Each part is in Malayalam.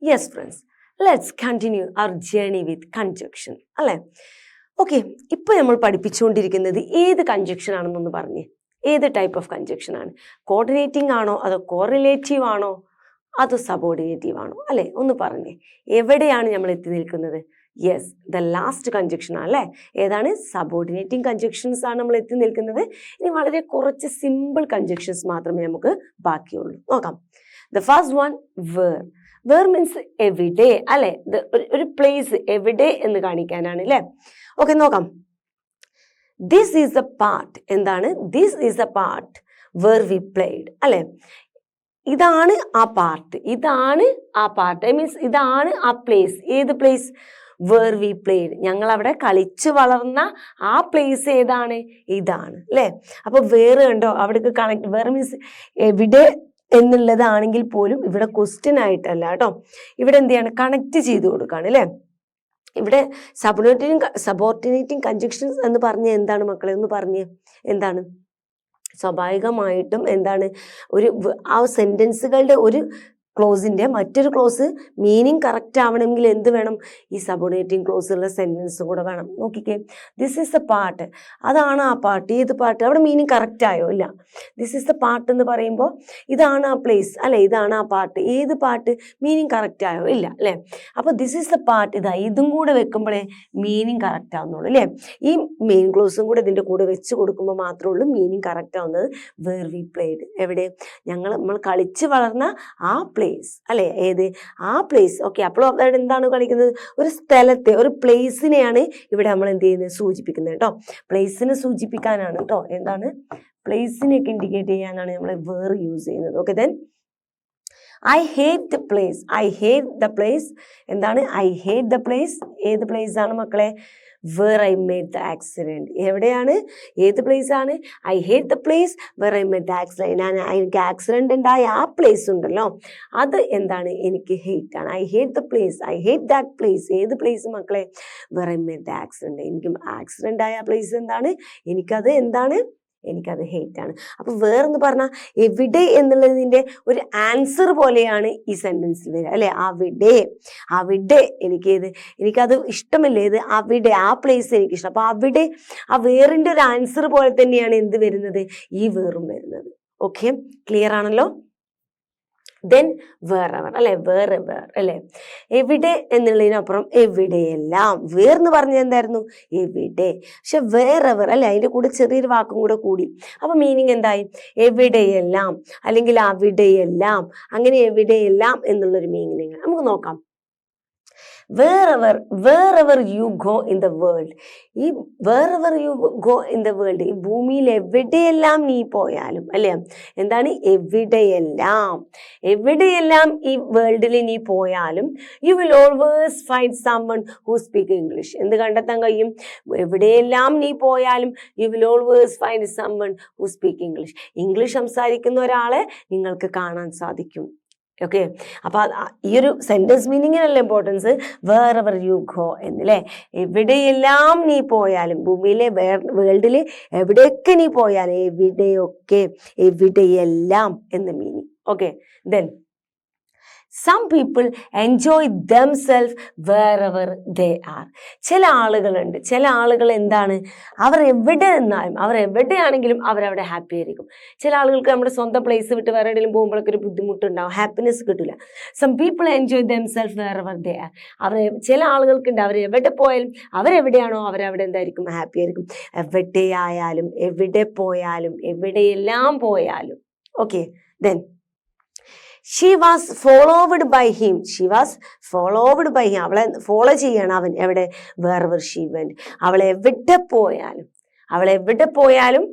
Yes, friends, let's continue our journey with conjunction. അല്ലേ? ഓക്കെ, ഇപ്പൊ നമ്മൾ പഠിപ്പിച്ചുകൊണ്ടിരിക്കുന്നത് ഏത് കൺജക്ഷൻ ആണെന്നൊന്ന് പറഞ്ഞേ. ഏത് ടൈപ്പ് ഓഫ് കൺജക്ഷൻ ആണ്? കോർഡിനേറ്റിംഗ് ആണോ, അതോ കോറിലേറ്റീവ് ആണോ, അതോ സബോർഡിനേറ്റീവ് ആണോ? അല്ലെ, ഒന്ന് പറഞ്ഞേ. എവിടെയാണ് നമ്മൾ എത്തി നിൽക്കുന്നത്? യെസ്, ദ ലാസ്റ്റ് കൺജക്ഷൻ ആണല്ലേ. ഏതാണ്? സബോർഡിനേറ്റിംഗ് കൺജക്ഷൻസ് ആണ് നമ്മൾ എത്തി നിൽക്കുന്നത്. ഇനി വളരെ കുറച്ച് സിമ്പിൾ കൺജക്ഷൻസ് മാത്രമേ നമുക്ക് ബാക്കിയുള്ളൂ. നോക്കാം. The first one, where. Where means എവിടെ, അല്ലെ? ഒരു പ്ലേസ് എവിടെ എന്ന് കാണിക്കാനാണ് അല്ലെ. ഓക്കെ, നോക്കാം. This is a part. എന്താണ്? This is a part where we played, അല്ലെ? ഇതാണ് ആ പാർട്ട്, ഇതാണ് ആ പാർട്ട്. ഐ മീൻസ് ഇതാണ് ആ പ്ലേസ്. ഏത് പ്ലേസ്? Where we played. ഞങ്ങൾ അവിടെ കളിച്ചു വളർന്ന ആ പ്ലേസ് ഏതാണ്? ഇതാണ്, അല്ലെ? അപ്പൊ വേറെ കണ്ടോ, അവിടേക്ക് കണക്ട്. വേറെ മീൻസ് എവിടെ എന്നുള്ളതാണെങ്കിൽ പോലും ഇവിടെ ക്വസ്റ്റ്യൻ ആയിട്ടല്ല കേട്ടോ, ഇവിടെ എന്ത് ചെയ്യാണ്? കണക്ട് ചെയ്ത് കൊടുക്കാണ്, അല്ലെ? ഇവിടെ സബോർഡിനേറ്റിംഗ് കൺജക്ഷൻസ് എന്ന് പറഞ്ഞ എന്താണ് മക്കളെ? ഒന്ന് പറഞ്ഞേ, എന്താണ്? സ്വാഭാവികമായിട്ടും എന്താണ്? ആ സെന്റൻസുകളുടെ ഒരു ക്ലോസിന്റെ മറ്റൊരു ക്ലോസ് മീനിങ് കറക്റ്റ് ആവണമെങ്കിൽ എന്ത് വേണം? ഈ സബോർഡിനേറ്റിംഗ് ക്ലോസുള്ള സെന്റൻസും കൂടെ വേണം. നോക്കിക്കേ, ദിസ് ഈസ് ദ പാർട്ട്. അതാണ് ആ പാർട്ട്. ഏത് പാർട്ട്? അവിടെ മീനിങ് കറക്റ്റ് ആയോ? ഇല്ല. ദിസ് ഈസ് ദ പാർട്ട് എന്ന് പറയുമ്പോൾ ഇതാണ് ആ പ്ലേസ്, അല്ലെ? ഇതാണ് ആ പാർട്ട്. ഏത് പാർട്ട്? മീനിങ് കറക്റ്റ് ആയോ? ഇല്ല, അല്ലെ? അപ്പൊ ദിസ് ഈസ് ദ പാർട്ട്. ഇതും കൂടെ വെക്കുമ്പോഴേ മീനിങ് കറക്റ്റ് ആവുന്നുള്ളൂ, അല്ലെ? ഈ മെയിൻ ക്ലോസും കൂടെ ഇതിന്റെ കൂടെ വെച്ച് കൊടുക്കുമ്പോൾ മാത്രമേ ഉള്ളൂ മീനിങ് കറക്റ്റ് ആവുന്നത്. Where we played. എവിടെ? നമ്മൾ കളിച്ച് വളർന്ന ആ പ്ലേസ്, അല്ലെ? ഏത്? ആ പ്ലേസ്. ഓക്കെ, അപ്പോൾ അവിടെ എന്താണ് കളിക്കുന്നത്? ഒരു സ്ഥലത്തെ, ഒരു പ്ലേസിനെയാണ് ഇവിടെ നമ്മൾ എന്ത് ചെയ്യുന്നത്? സൂചിപ്പിക്കുന്നത് കേട്ടോ. പ്ലേസിനെ സൂചിപ്പിക്കാനാണ് കേട്ടോ. എന്താണ്? പ്ലേസിനെയൊക്കെ ഇൻഡിക്കേറ്റ് ചെയ്യാനാണ് നമ്മൾ വേർ യൂസ് ചെയ്യുന്നത്. Okay, then I hate the place. I hate the place. എന്താണ്? I hate the place. ഏത് പ്ലേസ് ആണ് മക്കളെ? Where I made the accident. എവിടെയാണ്? ഏത് പ്ലേസ് ആണ്? I hate the place where I made the accident. എനിക്ക് ആക്സിഡന്റ് ഉണ്ടായ ആ പ്ലേസ് ഉണ്ടല്ലോ, അത് എന്താണ്? എനിക്ക് ഹേറ്റ് ആണ്. I hate the place. I hate that place. ഏത് പ്ലേസ് മക്കളെ? Where I made the accident. എനിക്ക് ആക്സിഡന്റ് ആയ പ്ലേസ് എന്താണ്? എനിക്കത് എന്താണ്? എനിക്കത് ഹേറ്റ് ആണ്. അപ്പൊ വേറെന്ന് പറഞ്ഞാൽ എവിടെ എന്നുള്ളതിന്റെ ഒരു ആൻസർ പോലെയാണ് ഈ സെന്റൻസിൽ വരിക, അല്ലെ? അവിടെ, അവിടെ എനിക്കത് ഇഷ്ടമല്ലേ? ഇത് അവിടെ, ആ പ്ലേസ് എനിക്ക് ഇഷ്ടം. അപ്പൊ അവിടെ, ആ വേറിന്റെ ഒരു ആൻസർ പോലെ തന്നെയാണ് എന്ത് വരുന്നത്? ഈ വേറും വരുന്നത്. ഓക്കെ, ക്ലിയർ ആണല്ലോ? ദെൻ വേറെവർ, അല്ലെ? വേറെവർ, അല്ലെ? എവിടെ എന്നുള്ളതിനപ്പുറം എവിടെയെല്ലാം. വേർന്ന് പറഞ്ഞത് എന്തായിരുന്നു? എവിടെ. പക്ഷെ വേറെവർ, അല്ലെ? അതിന്റെ കൂടെ ചെറിയൊരു വാക്കും കൂടെ കൂടി. അപ്പൊ മീനിങ് എന്തായി? എവിടെയെല്ലാം, അല്ലെങ്കിൽ അവിടെയെല്ലാം. അങ്ങനെ എവിടെയെല്ലാം എന്നുള്ളൊരു മീനിങ് നമുക്ക് നോക്കാം. wherever you go in the world. ഈ wherever you go in the world, ഈ ഭൂമിയിൽ എവിടെയെല്ലാം നീ പോയാലും, അല്ലേ? എന്താണ്? എവിടെയെല്ലാം, എവിടെയെല്ലാം ഈ വേൾഡിൽ നീ പോയാലും you will always find someone who speak English. എന്ത് കണ്ടെത്താൻ കഴിയും? എവിടെയെല്ലാം നീ പോയാലും you will always find someone who speak English. English സംസാരിക്കുന്ന ഒരാളെ നിങ്ങൾക്ക് കാണാൻ സാധിക്കും. ഓക്കെ, അപ്പൊ ഈ ഒരു സെന്റൻസ് മീനിങ്ങിനല്ല ഇമ്പോർട്ടൻസ്, വേറെവർ യു ഗോ എന്നല്ലേ. എവിടെയെല്ലാം നീ പോയാലും, ഭൂമിയിലെ വേൾഡില് എവിടെയൊക്കെ നീ പോയാലും, എവിടെയൊക്കെ, എവിടെയെല്ലാം എന്ന meaning. Okay, then some people enjoy themselves wherever they are. ചില ആളുകളുണ്ട്, ചില ആളുകൾ എന്താണ്? അവർ എവിടെ നിന്നാലും, അവർ എവിടെയാണെങ്കിലും അവരവിടെ ഹാപ്പി ആയിരിക്കും. ചില ആളുകൾക്ക് നമ്മുടെ സ്വന്തം പ്ലേസ് വിട്ട് വേറെ എവിടെയെങ്കിലും പോകുമ്പോഴൊക്കെ ഒരു ബുദ്ധിമുട്ടുണ്ടാവും, ഹാപ്പിനെസ് കിട്ടില്ല. some people enjoy themselves wherever they are. ചില ആളുകൾക്കുണ്ട്, അവർ എവിടെ പോയാലും, അവരെവിടെയാണോ അവരവിടെ എന്തായിരിക്കും? ഹാപ്പി ആയിരിക്കും. എവിടെയായാലും, എവിടെ പോയാലും, എവിടെയെല്ലാം പോയാലും. Okay, then she was followed by him. she was followed by him. അവളെ ഫോളോ ചെയ്യാണ് അവൻ. എവിടെ? wherever she went. അവൾ എവിടെ പോയാലും, അവൾ എവിടെ പോയാലും,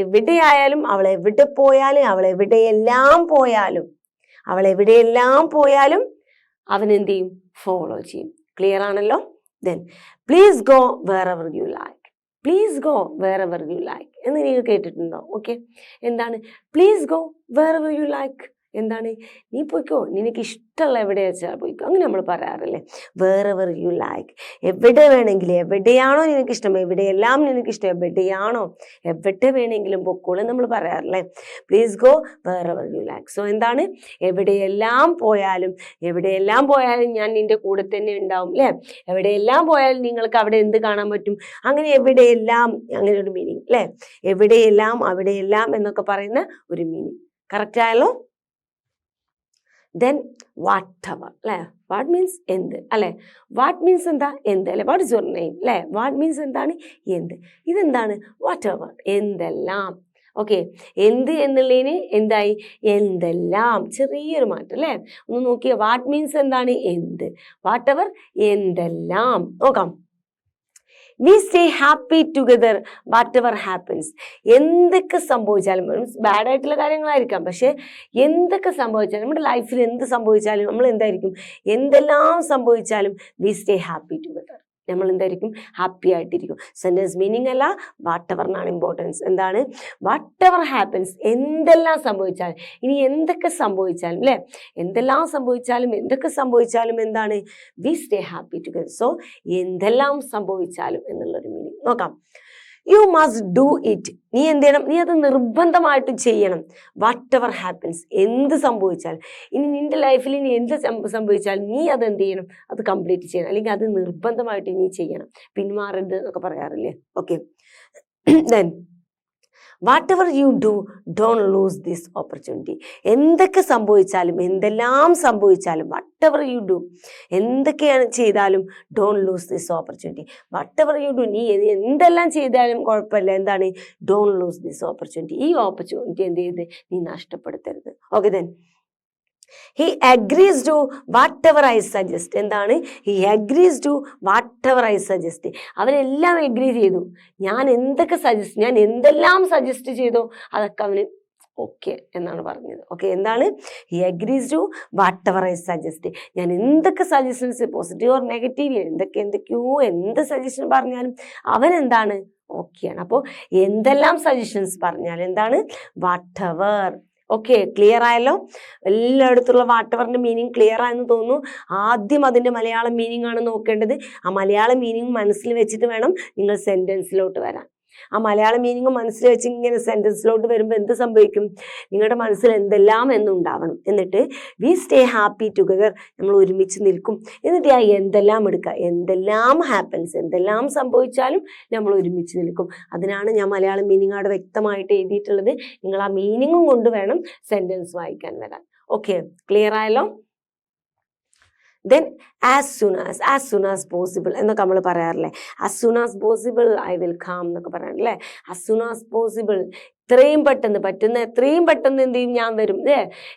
എവിടെയായാലും, അവൾ എവിടെ പോയാലും, അവൾ എവിടെയെല്ലാം പോയാലും, അവൾ എവിടെയെല്ലാം പോയാലും അവൻ എന്ത് ചെയ്യും? ഫോളോ ചെയ്യും. ക്ലിയർ ആണല്ലോ? then please go wherever you like. please go wherever you like എന്ന് നിങ്ങൾ കേട്ടിട്ടുണ്ടോ? ഓക്കെ, എന്താണ്? please go wherever you like. എന്താണ്? നീ പോയിക്കോ, നിനക്ക് ഇഷ്ടമുള്ള എവിടെ വെച്ചാൽ പോയിക്കോ, അങ്ങനെ നമ്മൾ പറയാറില്ലേ? വേറെവർ യു ലൈക്ക്, എവിടെ വേണമെങ്കിലും, എവിടെയാണോ നിനക്ക് ഇഷ്ടം, എവിടെയെല്ലാം നിനക്ക് ഇഷ്ടം, എവിടെയാണോ എവിടെ വേണമെങ്കിലും പൊക്കോളൂ നമ്മൾ പറയാറില്ലേ? Please go wherever you like. So എന്താണ്? എവിടെയെല്ലാം പോയാലും ഞാൻ നിന്റെ കൂടെ തന്നെ ഉണ്ടാവും അല്ലേ? എവിടെയെല്ലാം പോയാലും നിങ്ങൾക്ക് അവിടെ എന്ത് കാണാൻ പറ്റും? അങ്ങനെ എവിടെയെല്ലാം, അങ്ങനെ ഒരു മീനിങ് അല്ലേ? എവിടെയെല്ലാം, അവിടെയെല്ലാം എന്നൊക്കെ പറയുന്ന ഒരു മീനിങ്. കറക്റ്റ് ആയല്ലോ? ദെൻ വാട്ട് എവർ അല്ലെ? വാട്ട് മീൻസ് എന്ത് അല്ലെ? വാട്ട് മീൻസ് എന്താ? എന്ത് അല്ലെ? വാട്ട് ഇസ് യുവർ നെയിം അല്ലെ? വാട്ട് മീൻസ് എന്താണ്? എന്ത്. ഇതെന്താണ്? വാട്ട് എവർ, എന്തെല്ലാം. ഓക്കെ, എന്ത് എന്നുള്ളതിന് എന്തായി? എന്തെല്ലാം. ചെറിയൊരു മാറ്റം അല്ലെ? ഒന്ന് നോക്കിയേ. വാട്ട് മീൻസ് എന്താണ്? എന്ത്. വാട്ട് എവർ, എന്തെല്ലാം. നോക്കാം. We stay happy together whatever happens. എന്തൊക്കെ സംഭവിച്ചാലും, ബാഡ് ആയിട്ടുള്ള കാര്യങ്ങളായിരിക്കാം, പക്ഷെ എന്തൊക്കെ സംഭവിച്ചാലും, നമ്മുടെ ലൈഫിൽ എന്ത് സംഭവിച്ചാലും നമ്മൾ എന്തായിരിക്കും? എന്തെല്ലാം സംഭവിച്ചാലും വി സ്റ്റേ ഹാപ്പി ടുഗദർ. നമ്മൾ എന്തായിരിക്കും? ഹാപ്പി ആയിട്ടിരിക്കും. സെന്റൻസ് മീനിങ് അല്ല, വാട്ട് എവറിനാണ് ഇമ്പോർട്ടൻസ്. എന്താണ്? വാട്ട് എവർ ഹാപ്പൻസ്, എന്തെല്ലാം സംഭവിച്ചാലും. ഇനി എന്തൊക്കെ സംഭവിച്ചാലും അല്ലെ? എന്തെല്ലാം സംഭവിച്ചാലും, എന്തൊക്കെ സംഭവിച്ചാലും എന്താണ്? We stay happy together. So എന്തെല്ലാം സംഭവിച്ചാലും എന്നുള്ളൊരു മീനിങ് നോക്കാം. You must do it. നീ എന്ത് ചെയ്യണം? നീ അത് നിർബന്ധമായിട്ടും ചെയ്യണം. വാട്ട് എവർ ഹാപ്പൻസ്, എന്ത് സംഭവിച്ചാലും. ഇനി നിന്റെ ലൈഫിൽ ഇനി എന്ത് സംഭവിച്ചാലും നീ അത് എന്ത് ചെയ്യണം? അത് കംപ്ലീറ്റ് ചെയ്യണം, അല്ലെങ്കിൽ അത് നിർബന്ധമായിട്ട് നീ ചെയ്യണം. പിന്മാറരുത് എന്നൊക്കെ പറയാറില്ലേ? Okay. Then what ever you do don't lose this opportunity. എന്തൊക്കെ സംഭവിച്ചാലും, എന്തെല്ലാം സംഭവിച്ചാലും, വാട്ട് എവർ യു ഡു, എന്തൊക്കെയാണ് ചെയ്താലും, don't lose this opportunity. What ever you do, നീ എന്തെല്ലാം ചെയ്താലും കുഴപ്പമില്ല. എന്താണ്? Don't lose this opportunity. ഈ ഓപ്പർച്യൂണിറ്റി എന്ത് ചെയ്ത് നീ നഷ്ടപ്പെടുത്തരുത്. Okay. Then he agrees to whatever I suggest. എന്താണ്? he agrees to whatever I suggest. അവനെല്ലാം എഗ്രി ചെയ്തു. ഞാൻ എന്തൊക്കെ ഞാൻ എന്തെല്ലാം സജസ്റ്റ് ചെയ്തോ അതൊക്കെ അവന് ഓക്കെ എന്നാണ് പറഞ്ഞത്. ഓക്കെ, എന്താണ്? he agrees to whatever I suggest. ഞാൻ എന്തൊക്കെ സജഷൻസ്, പോസിറ്റീവ് ഓർ നെഗറ്റീവ്, എന്ത് സജഷൻ പറഞ്ഞാലും അവൻ എന്താണ്? ഓക്കെയാണ്. അപ്പോൾ എന്തെല്ലാം സജഷൻസ് പറഞ്ഞാൽ എന്താണ്? വാട്ടെവർ. ഓക്കെ, ക്ലിയർ ആയല്ലോ? എല്ലായിടത്തുള്ള വാട്ടെവറിന്റെ മീനിങ് ക്ലിയർ ആയെന്ന് തോന്നുന്നു. ആദ്യം അതിന്റെ മലയാളം മീനിങ് ആണ് നോക്കേണ്ടത്. ആ മലയാളം മീനിങ് മനസ്സിൽ വെച്ചിട്ട് വേണം നിങ്ങൾ സെന്റൻസിലോട്ട് വരാൻ. ആ മലയാളം മീനിങ് മനസ്സിൽ വെച്ച് ഇങ്ങനെ സെന്റൻസിലോട്ട് വരുമ്പോൾ എന്ത് സംഭവിക്കും? നിങ്ങളുടെ മനസ്സിൽ എന്തെല്ലാം എന്നുണ്ടാവണം. എന്നിട്ട് വി സ്റ്റേ ഹാപ്പി ടുഗദർ, നമ്മൾ ഒരുമിച്ച് നിൽക്കും. എന്നിട്ട് ആ എന്തെല്ലാം എടുക്കുക. എന്തെല്ലാം ഹാപ്പൻസ്, എന്തെല്ലാം സംഭവിച്ചാലും നമ്മൾ ഒരുമിച്ച് നിൽക്കും. അതിനാണ് ഞാൻ മലയാളം മീനിങ് അവിടെ വ്യക്തമായിട്ട് എഴുതിയിട്ടുള്ളത്. നിങ്ങൾ ആ മീനിങ്ങും കൊണ്ട് വേണം സെന്റൻസ് വായിക്കാൻ വരാൻ. ഓക്കെ, ക്ലിയർ ആയല്ലോ? Then as soon as possible എന്നൊക്കെ നമ്മൾ പറയാറില്ലേ? As soon as possible I will come എന്നൊക്കെ പറയാറില്ലേ? ആസ് സൂൺ ആസ് പോസിബിൾ, എത്രയും പെട്ടെന്ന്, പറ്റുന്ന എത്രയും പെട്ടെന്ന് എന്ത് ചെയ്യും? ഞാൻ വരും.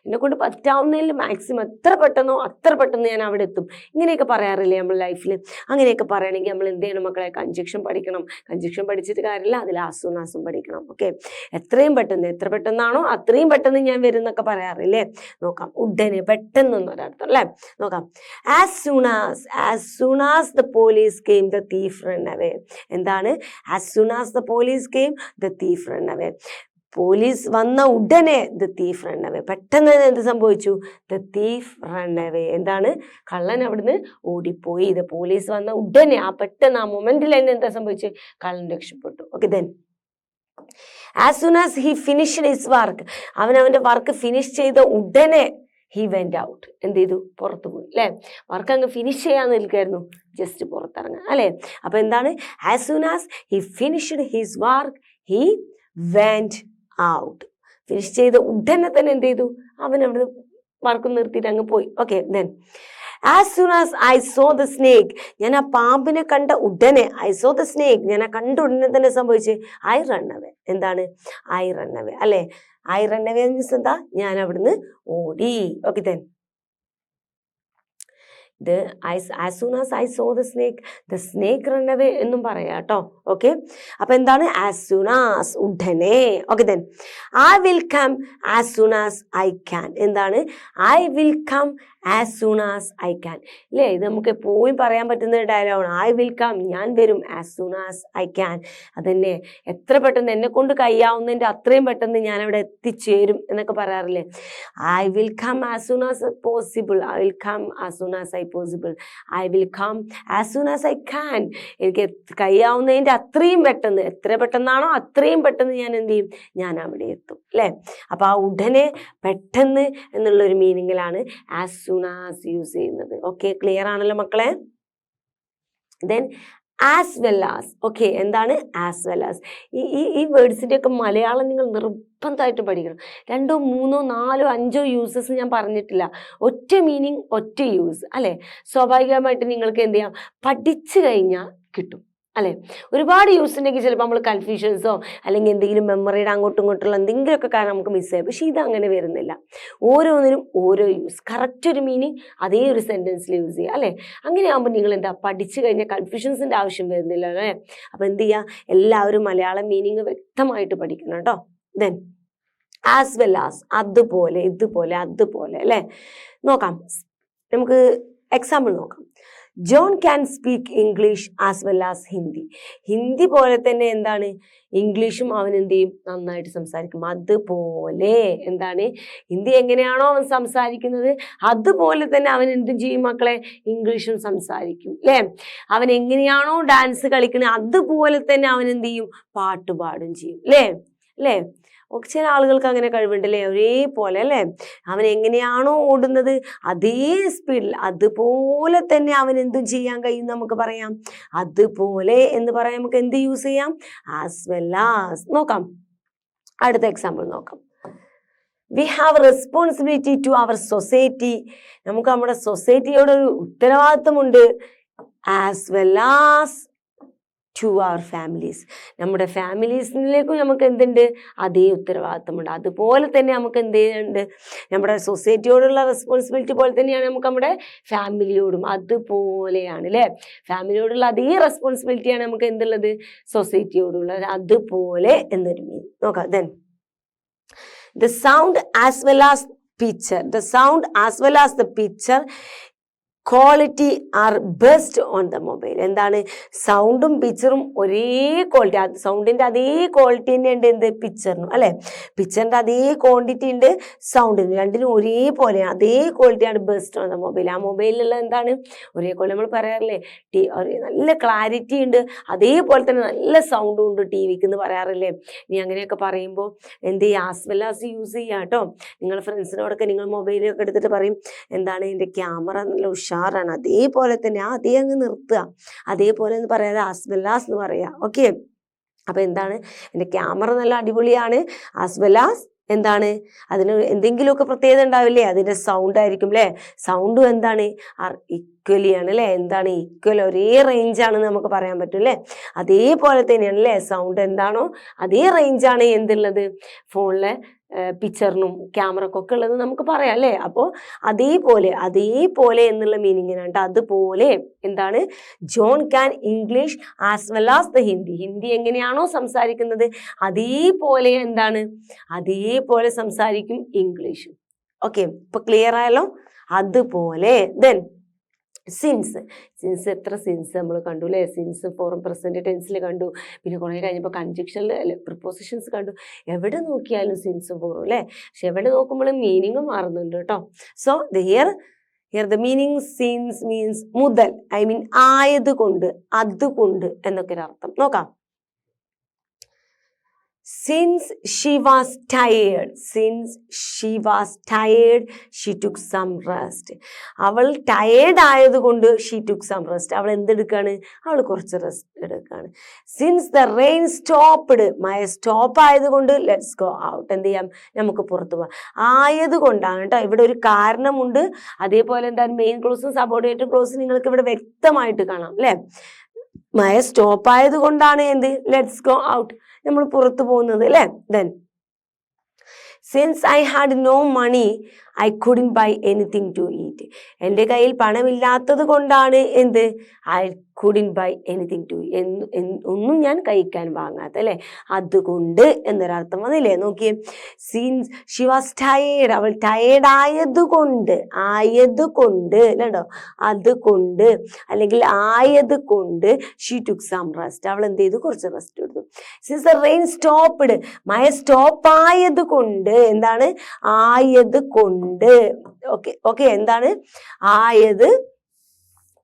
എന്നെ കൊണ്ട് പറ്റാവുന്നതിൽ മാക്സിമം എത്ര പെട്ടെന്നോ അത്ര പെട്ടെന്ന് ഞാൻ അവിടെ എത്തും. ഇങ്ങനെയൊക്കെ പറയാറില്ലേ നമ്മൾ ലൈഫിൽ? അങ്ങനെയൊക്കെ പറയണമെങ്കിൽ നമ്മൾ എന്ത് ചെയ്യണം മക്കളെ? കൺജക്ഷൻ പഠിക്കണം. കൺജക്ഷൻ പഠിച്ചിട്ട് കാര്യമില്ല, അതിൽ ആസും നാസും പഠിക്കണം. ഓക്കെ, എത്രയും പെട്ടെന്ന്, എത്ര പെട്ടെന്നാണോ അത്രയും പെട്ടെന്ന് ഞാൻ വരും എന്നൊക്കെ പറയാറില്ലേ? നോക്കാം. ഉടനെ, പെട്ടെന്നൊരർത്ഥം അല്ലേ? നോക്കാം. As soon as the police came the thief run away. എന്താണ്? As soon as the police came the thief run away. Police വന്ന ഉടനെ ദ തീഫ് റൺ അവേ. പെട്ടെന്ന് എന്ത് സംഭവിച്ചു? The thief run away. എന്താണ്? കള്ളൻ അവിടുന്ന് ഓടിപ്പോയി. ഇത് പോലീസ് വന്ന ഉടനെ, ആ പെട്ടെന്ന് ആ മൊമെന്റിൽ തന്നെ എന്താ സംഭവിച്ചു? കള്ളൻ രക്ഷപ്പെട്ടു. Okay, then as soon as he finished his work, അവന്റെ വർക്ക് ഫിനിഷ് ചെയ്ത ഉടനെ he went out. എന്ത് ചെയ്തു? പുറത്തു പോയി അല്ലേ? വർക്ക് അങ്ങ് ഫിനിഷ് ചെയ്യാൻ നിൽക്കായിരുന്നു, ജസ്റ്റ് പുറത്തിറങ്ങാൻ അല്ലേ? അപ്പൊ എന്താണ്? As soon as he finished his work he went out. Finish ചെയ്ത ഉടനെ തന്നെ എന്ത് ചെയ്തു? അവൻ അവിടെ വർക്ക് നിർത്തിയിട്ട് അങ്ങ് പോയി. Okay, then as soon as I saw the snake, ഞാൻ ആ പാമ്പിനെ കണ്ട ഉടനെ, ഐ സോ ദ സ്നേക്ക്, ഞാൻ ആ കണ്ട ഉടനെ തന്നെ സംഭവിച്ച് ഐ റൺ അവേ. എന്താണ്? ഐ റൺ അവേ അല്ലേ? ഐ റൺ അവേ മീൻസ് എന്താ? ഞാൻ അവിടുന്ന് ഓടി. ഓക്കെ, ദെൻ ഇത് as soon as I saw the snake run away എന്നും പറയാം കേട്ടോ. ഓക്കെ, അപ്പൊ എന്താണ്? ആസ് സൂൺ ആസ്, ഉടനെ. Okay, then I will come as soon as I can. എന്താണ്? I will come as soon as I can. അല്ലേ, ഇത് നമുക്ക് എപ്പോഴും പറയാൻ പറ്റുന്ന ഒരു ഡയലോഗാണ്. ഐ വിൽ കം, ഞാൻ വരും, as soon as I can. അതന്നെ, എത്ര പെട്ടെന്ന് എന്നെ കൊണ്ട് കഴിയാവുന്നതിൻ്റെ അത്രയും പെട്ടെന്ന് ഞാൻ അവിടെ എത്തിച്ചേരും എന്നൊക്കെ പറയാറില്ലേ. I will come as soon as possible, I will come as soon as I possible, I will come as soon as I can. എനിക്ക് കഴിയാവുന്നതിൻ്റെ അത്രയും പെട്ടെന്ന്, എത്ര പെട്ടെന്നാണോ അത്രയും പെട്ടെന്ന് ഞാൻ എന്ത് ചെയ്യും, ഞാൻ അവിടെ എത്തും. അല്ലേ, അപ്പോൾ ആ ഉടനെ, പെട്ടെന്ന് എന്നുള്ളൊരു മീനിങ്ങിലാണ് ആസ് സൂൺ ആസ് യൂസ് ചെയ്യുന്നത്. ഓക്കെ, ക്ലിയർ ആണല്ലോ മക്കളെ? Then as well as. Okay, എന്താണ് ആസ് വെൽ ആസ്? ഈ വേർഡ്സിൻ്റെ ഒക്കെ മലയാളം നിങ്ങൾ നിർബന്ധമായിട്ട് പഠിക്കണം. 2, 3, 4, 5 യൂസസ് ഞാൻ പറഞ്ഞിട്ടില്ല. ഒറ്റ മീനിങ്, ഒറ്റ യൂസ്. അല്ലേ, സ്വാഭാവികമായിട്ട് നിങ്ങൾക്ക് എന്ത് ചെയ്യാം, പഠിച്ചു കഴിഞ്ഞാൽ കിട്ടും. അല്ലേ, ഒരുപാട് യൂസ് ഉണ്ടെങ്കിൽ ചിലപ്പോൾ നമ്മൾ കൺഫ്യൂഷൻസോ അല്ലെങ്കിൽ എന്തെങ്കിലും മെമ്മറിയുടെ അങ്ങോട്ടും ഇങ്ങോട്ടുള്ള എന്തെങ്കിലുമൊക്കെ കാരണം നമുക്ക് മിസ്സായി. പക്ഷേ ഇത് അങ്ങനെ വരുന്നില്ല. ഓരോന്നിനും ഓരോ യൂസ്, കറക്റ്റ് ഒരു മീനിങ് അതേ ഒരു സെൻറ്റൻസിൽ യൂസ് ചെയ്യുക. അല്ലേ, അങ്ങനെ ആകുമ്പോൾ നിങ്ങൾ എന്താ, പഠിച്ചു കഴിഞ്ഞാൽ കൺഫ്യൂഷൻസിൻ്റെ ആവശ്യം വരുന്നില്ല. അല്ലേ, അപ്പോൾ എന്ത് ചെയ്യുക, എല്ലാവരും മലയാളം മീനിങ് വ്യക്തമായിട്ട് പഠിക്കണം കേട്ടോ. ദെൻ ആസ് വെൽ ആസ്, അതുപോലെ, ഇതുപോലെ, അതുപോലെ. അല്ലേ, നോക്കാം, നമുക്ക് എക്സാമ്പിൾ നോക്കാം. John can speak English as well as Hindi. Hindi പോലെ തന്നെ എന്താണ്, ഇംഗ്ലീഷും അവൻ എന്ത് ചെയ്യും, നന്നായിട്ട് സംസാരിക്കും. അതുപോലെ എന്താണ്, ഹിന്ദി എങ്ങനെയാണോ അവൻ സംസാരിക്കുന്നത് അതുപോലെ തന്നെ അവൻ എന്തും ചെയ്യും മക്കളെ, ഇംഗ്ലീഷും സംസാരിക്കും. അല്ലേ, അവൻ എങ്ങനെയാണോ ഡാൻസ് കളിക്കുന്നത് അതുപോലെ തന്നെ അവൻ എന്ത് ചെയ്യും, പാട്ട് പാടും ചെയ്യും. അല്ലേ, ചില ആളുകൾക്ക് അങ്ങനെ കഴിവുണ്ടല്ലേ, ഒരേപോലെ. അല്ലേ, അവൻ എങ്ങനെയാണോ ഓടുന്നത് അതേ സ്പീഡിൽ അതുപോലെ തന്നെ അവൻ എന്തും ചെയ്യാൻ കഴിയും നമുക്ക് പറയാം. അതുപോലെ എന്ന് പറയാൻ നമുക്ക് എന്ത് യൂസ് ചെയ്യാം, ആസ് വെൽ ആസ്. നോക്കാം, അടുത്ത എക്സാമ്പിൾ നോക്കാം. We have responsibility to our society. നമുക്ക് നമ്മുടെ സൊസൈറ്റിയോടൊരു ഉത്തരവാദിത്വമുണ്ട്. As well as to our families. നമ്മുടെ ഫാമിലീസിലേക്കും നമുക്ക് എന്തുണ്ട്, അതേ ഉത്തരവാദിത്തമുണ്ട്. അതുപോലെ തന്നെ നമുക്ക് എന്ത് ചെയ്യുന്നുണ്ട്, നമ്മുടെ സൊസൈറ്റിയോടുള്ള റെസ്പോൺസിബിലിറ്റി പോലെ തന്നെയാണ് നമുക്ക് നമ്മുടെ ഫാമിലിയോടും. അതുപോലെയാണ്. അല്ലേ, ഫാമിലിയോടുള്ള അതേ റെസ്പോൺസിബിലിറ്റിയാണ് നമുക്ക് എന്തുള്ളത്, സൊസൈറ്റിയോടുള്ളത്. അതുപോലെ എന്നൊരു മീൻ നോക്കാം. Then the sound as well as picture, the sound as well as the picture quality are best on the mobile. എന്താണ്, സൗണ്ടും പിക്ചറും ഒരേ ക്വാളിറ്റി, സൗണ്ടിൻ്റെ അതേ ക്വാളിറ്റി തന്നെ ഉണ്ട് എന്ത്, പിക്ചറിനും. അല്ലേ, പിക്ചറിൻ്റെ അതേ ക്വാണ്ടിറ്റി ഉണ്ട് സൗണ്ടിനും, രണ്ടിനും ഒരേപോലെയാണ്, അതേ ക്വാളിറ്റിയാണ് ബെസ്റ്റ് ഓൺ ദ മൊബൈൽ. ആ മൊബൈലിലുള്ള എന്താണ്, ഒരേ ക്വാളിറ്റി. നമ്മൾ പറയാറില്ലേ, നല്ല ക്ലാരിറ്റി ഉണ്ട്, അതേപോലെ തന്നെ നല്ല സൗണ്ടും ഉണ്ട് ടി വിക്ക് എന്ന് പറയാറില്ലേ. ഇനി അങ്ങനെയൊക്കെ പറയുമ്പോൾ എന്ത് ചെയ്യുക, ആസ് വെൽ ആസ് യൂസ് ചെയ്യുക കേട്ടോ. നിങ്ങൾ ഫ്രണ്ട്സിനോടൊക്കെ നിങ്ങൾ മൊബൈലൊക്കെ എടുത്തിട്ട് പറയും, എന്താണ് എൻ്റെ ക്യാമറ നല്ല ഉഷാറാണ്, അതേപോലെ തന്നെ അതേ അങ്ങ് നിർത്തുക. അതേപോലെ എന്ന് പറയാതെ ആസ് വെൽ ആസ് എന്ന് പറയുക. ഓക്കെ, അപ്പൊ എന്താണ്, എൻ്റെ ക്യാമറ നല്ല അടിപൊളിയാണ്, ആസ് വെൽ ആസ് എന്താണ്, അതിന് എന്തെങ്കിലുമൊക്കെ പ്രത്യേകത ഉണ്ടാവില്ലേ, അതിൻ്റെ സൗണ്ട് ആയിരിക്കും. അല്ലേ, സൗണ്ടും എന്താണ്, ഈക്വലിയാണ്. അല്ലേ, എന്താണ്, ഈക്വൽ, ഒരേ റേഞ്ചാണെന്ന് നമുക്ക് പറയാൻ പറ്റും. അല്ലേ, അതേപോലെ തന്നെയാണ്. അല്ലേ, സൗണ്ട് എന്താണോ അതേ റേഞ്ചാണ് എന്തുള്ളത്, ഫോണിലെ പിക്ചറിനും ക്യാമറക്കൊക്കെ ഉള്ളത് നമുക്ക് പറയാം. അല്ലേ, അപ്പോൾ അതേപോലെ എന്നുള്ള മീനിങ്ങിനാണ്. അതുപോലെ എന്താണ്, John can English as well as the Hindi. Hindi എങ്ങനെയാണോ സംസാരിക്കുന്നത് അതേപോലെ എന്താണ്, അതേപോലെ സംസാരിക്കും ഇംഗ്ലീഷും. ഓക്കെ, ഇപ്പൊ ക്ലിയർ ആയല്ലോ. അതുപോലെ. ദെൻ സിൻസ് എത്ര സിൻസ് നമ്മൾ കണ്ടു. അല്ലേ, സിൻസ് ഫോറും പ്രസന്റ് ടെൻസിൽ കണ്ടു, പിന്നെ കുറേ കഴിഞ്ഞപ്പോൾ കൺജക്ഷനിൽ പ്രിപ്പോസിഷൻസ് കണ്ടു. എവിടെ നോക്കിയാലും സിൻസും ഫോറും. അല്ലേ, പക്ഷെ എവിടെ നോക്കുമ്പോഴും മീനിങ് മാറുന്നുണ്ട് കേട്ടോ. So here the meaning since means മുതൽ, ഐ മീൻ ആയതുകൊണ്ട്, അതുകൊണ്ട് എന്നൊക്കെ ഒരു അർത്ഥം. നോക്കാം. Since she was tired, she took some rest. അവൾ ടയേർഡ് ആയതുകൊണ്ട് she took some rest. അവൾ എന്തെടുക്കാണ്, അവൾ കുറച്ച് റെസ്റ്റ് എടുക്കാണ്. Since the rain stopped, മഴ സ്റ്റോപ്പ് ആയതുകൊണ്ട് let's go out. എന്ത് ചെയ്യാം, നമുക്ക് പുറത്തു പോകാം. ആയതുകൊണ്ടാണ് കേട്ടോ, ഇവിടെ ഒരു കാരണമുണ്ട്. അതേപോലെ എന്താണ്, മെയിൻ ക്ലോസും സബോർഡിനേറ്റ് ക്ലോസും നിങ്ങൾക്ക് ഇവിടെ വ്യക്തമായിട്ട് കാണാം. അല്ലേ, മഴ സ്റ്റോപ്പ് ആയതുകൊണ്ടാണ് എന്ത്, ലെറ്റ്സ് ഗോ ഔട്ട്, നമ്മൾ പുറത്തു പോകുന്നത്. അല്ലേ, then since I had no money I couldn't buy anything to eat. എൻ്റെ കയ്യിൽ പണമില്ലാത്തത് കൊണ്ടാണ് എന്ത്, I couldn't buy anything to ഒന്നും ഞാൻ കഴിക്കാൻ വാങ്ങാത്ത അല്ലെ, അതുകൊണ്ട് എന്നൊരർത്ഥം വന്നില്ലേ. നോക്കിയേ, സിൻസ് ഷി വാസ് ടയേർഡ്, അവൾ ടയേർഡ് ആയതുകൊണ്ട് അല്ലട്ടോ, അതുകൊണ്ട് അല്ലെങ്കിൽ ആയതുകൊണ്ട് ഷീ ടുക്ക് സം റെസ്റ്റ്, അവൾ എന്ത് ചെയ്തു, കുറച്ച് റെസ്റ്റ് എടുത്തു. സിൻസ് ദ റെയിൻ സ്റ്റോപ്പ്ഡ്, മഴ സ്റ്റോപ്പ് ആയതുകൊണ്ട്, എന്താണ് ആയതുകൊണ്ട്, ഓക്കെ എന്താണ് ആയത്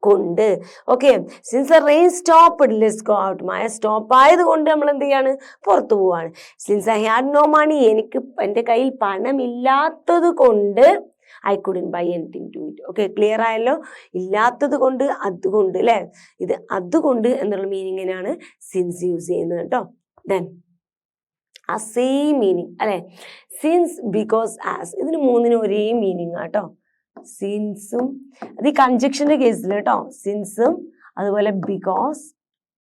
കൊണ്ട്. Okay, since the rain stopped let's go out, മഴ സ്റ്റോപ്പ് ആയത് കൊണ്ട് നമ്മൾ എന്ത് ചെയ്യാണ്, പുറത്തു പോവാണ്. Since I had no money, എനിക്ക് എൻ്റെ കയ്യിൽ പണമില്ലാത്തത് കൊണ്ട് I couldn't buy anything to eat. Okay, clear ആയല്ലോ, ഇല്ലാത്തത് കൊണ്ട് അതുകൊണ്ട് അല്ലെ, ഇത് അതുകൊണ്ട് എന്നുള്ള മീനിങ്ങിനാണ് സിൻസ് യൂസ് ചെയ്യുന്നത് കേട്ടോ. ദെൻ ആ സെയിം മീനിങ് അല്ലെ, സിൻസ് ബിക്കോസ് ആസ്, ഇതിന് മൂന്നിനും ഒരേ മീനിങ് ആട്ടോ. സിൻസും അത് ഈ കൺജക്ഷന്റെ കേസിൽ കേട്ടോ, സിൻസും അതുപോലെ ബിക്കോസ്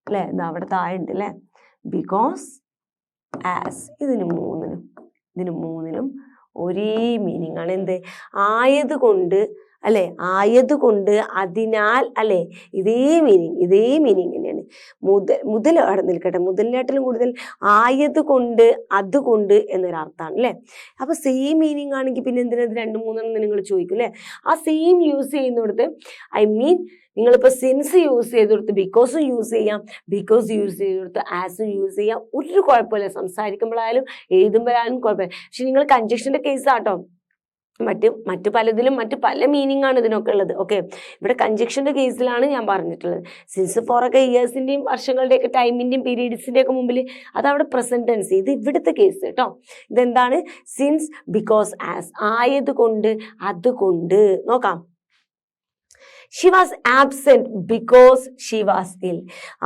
അല്ലെ, എന്താ അവിടെ താഴെ ഉണ്ട് അല്ലെ, ബിക്കോസ് ആസ്, ഇതിന് മൂന്നിനും ഒരേ മീനിങ് ആണ്. എന്ത്, ആയതുകൊണ്ട് അല്ലെ, ആയതുകൊണ്ട് അതിനാൽ അല്ലെ, ഇതേ മീനിങ് തന്നെയാണ്. മുതൽ അവിടെ നിൽക്കട്ടെ, മുതലിനാട്ടിലും കൂടുതൽ ആയതുകൊണ്ട് അതുകൊണ്ട് എന്നൊരർത്ഥമാണ് അല്ലെ. അപ്പൊ സെയിം മീനിങ് ആണെങ്കിൽ പിന്നെ എന്തിനത് 2-3 നിങ്ങൾ ചോദിക്കും അല്ലെ. ആ സെയിം യൂസ് ചെയ്യുന്നിടത്ത് നിങ്ങളിപ്പോൾ സിൻസ് യൂസ് ചെയ്തെടുത്ത് ബിക്കോസും യൂസ് ചെയ്യാം, ബിക്കോസ് യൂസ് ചെയ്തെടുത്ത് ആസും യൂസ് ചെയ്യാം, ഒരു കുഴപ്പമില്ല. സംസാരിക്കുമ്പോഴായാലും എഴുതുമ്പോഴായാലും കുഴപ്പമില്ല. പക്ഷെ നിങ്ങൾ കൺജക്ഷന്റെ കേസ് ആട്ടോ, മറ്റു പലതിലും മറ്റു പല മീനിങ് ആണ് ഇതിനൊക്കെ ഉള്ളത്. ഓക്കെ, ഇവിടെ കൺജക്ഷന്റെ കേസിലാണ് ഞാൻ പറഞ്ഞിട്ടുള്ളത്. സിൻസ് ഫോറൊക്കെ ഇയേഴ്സിന്റെയും വർഷങ്ങളുടെയൊക്കെ ടൈമിന്റെയും പീരീഡ്സിന്റെ ഒക്കെ മുമ്പിൽ അതവിടെ പ്രസന്റ് ടെൻസ്. ഇത് ഇവിടുത്തെ കേസ് കേട്ടോ. ഇതെന്താണ്, സിൻസ് ബിക്കോസ് ആസ്, ആയതുകൊണ്ട് അതുകൊണ്ട്. നോക്കാം, she was absent because she was ഇൽ,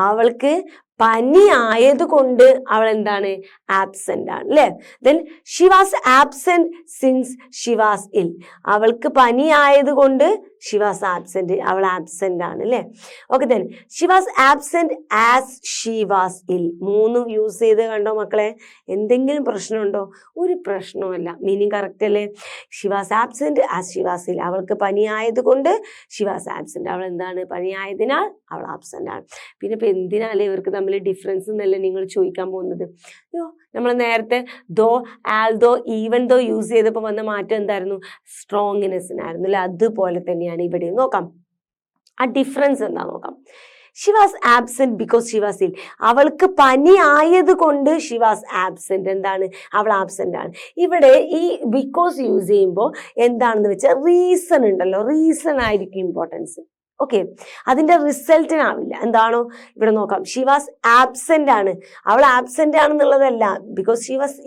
അവൾക്ക് പനി ആയതുകൊണ്ട് അവൾ എന്താണ്, ആബ്സെന്റ് ആണ് അല്ലെ. Then she was absent since she was ഇൽ, അവൾക്ക് പനി ആയതുകൊണ്ട് ഷി വാസ് ആബ്സെന്റ്, അവൾ ആബ്സെന്റ് ആണ് അല്ലെ. Okay, then she was absent as she was ഇൽ, മൂന്നും യൂസ് ചെയ്ത് കണ്ടോ മക്കളെ, എന്തെങ്കിലും പ്രശ്നമുണ്ടോ? ഒരു പ്രശ്നവുമില്ല, മീനിങ് കറക്റ്റ് അല്ലേ. She was absent as she was ഇൽ, അവൾക്ക് പനി ആയതുകൊണ്ട് ഷി വാസ് ആബ്സെന്റ്, അവൾ എന്താണ്, പനി ആയതിനാൽ അവൾ ആബ്സെന്റ് ആണ്. പിന്നെ ഇപ്പൊ എന്തിനാലേ ഇവർക്ക് തമ്മിൽ ഡിഫറൻസ് എന്നല്ലേ നിങ്ങൾ ചോദിക്കാൻ പോകുന്നത്. നമ്മൾ നേരത്തെ ദോ, ആൽദോ, ഈവൻ ദോ യൂസ് ചെയ്തപ്പോൾ വന്ന മാറ്റം എന്തായിരുന്നു, സ്ട്രോങ്നെസ്സിനായിരുന്നു അല്ലെ. അതുപോലെ തന്നെയാണ് ഇവിടെ. നോക്കാം ആ ഡിഫറൻസ് എന്താ നോക്കാം. She was absent because she was ഇൽ, അവൾക്ക് പനി ആയത് കൊണ്ട് ഷി വാസ് ആബ്സെന്റ്, എന്താണ്, അവൾ ആബ്സെന്റ് ആണ്. ഇവിടെ ഈ ബിക്കോസ് യൂസ് ചെയ്യുമ്പോൾ എന്താണെന്ന് വെച്ചാൽ റീസൺ ഉണ്ടല്ലോ, റീസൺ ആയിരിക്കും ഇമ്പോർട്ടൻസ്. ഓക്കെ, അതിന്റെ റിസൾട്ടിനാവില്ല. എന്താണോ ഇവിടെ നോക്കാം, ഷി വാസ് ആബ്സെന്റ് ആണ്, അവൾ ആബ്സെന്റ് ആണെന്നുള്ളതല്ല, ബിക്കോസ് ഷി വാസ്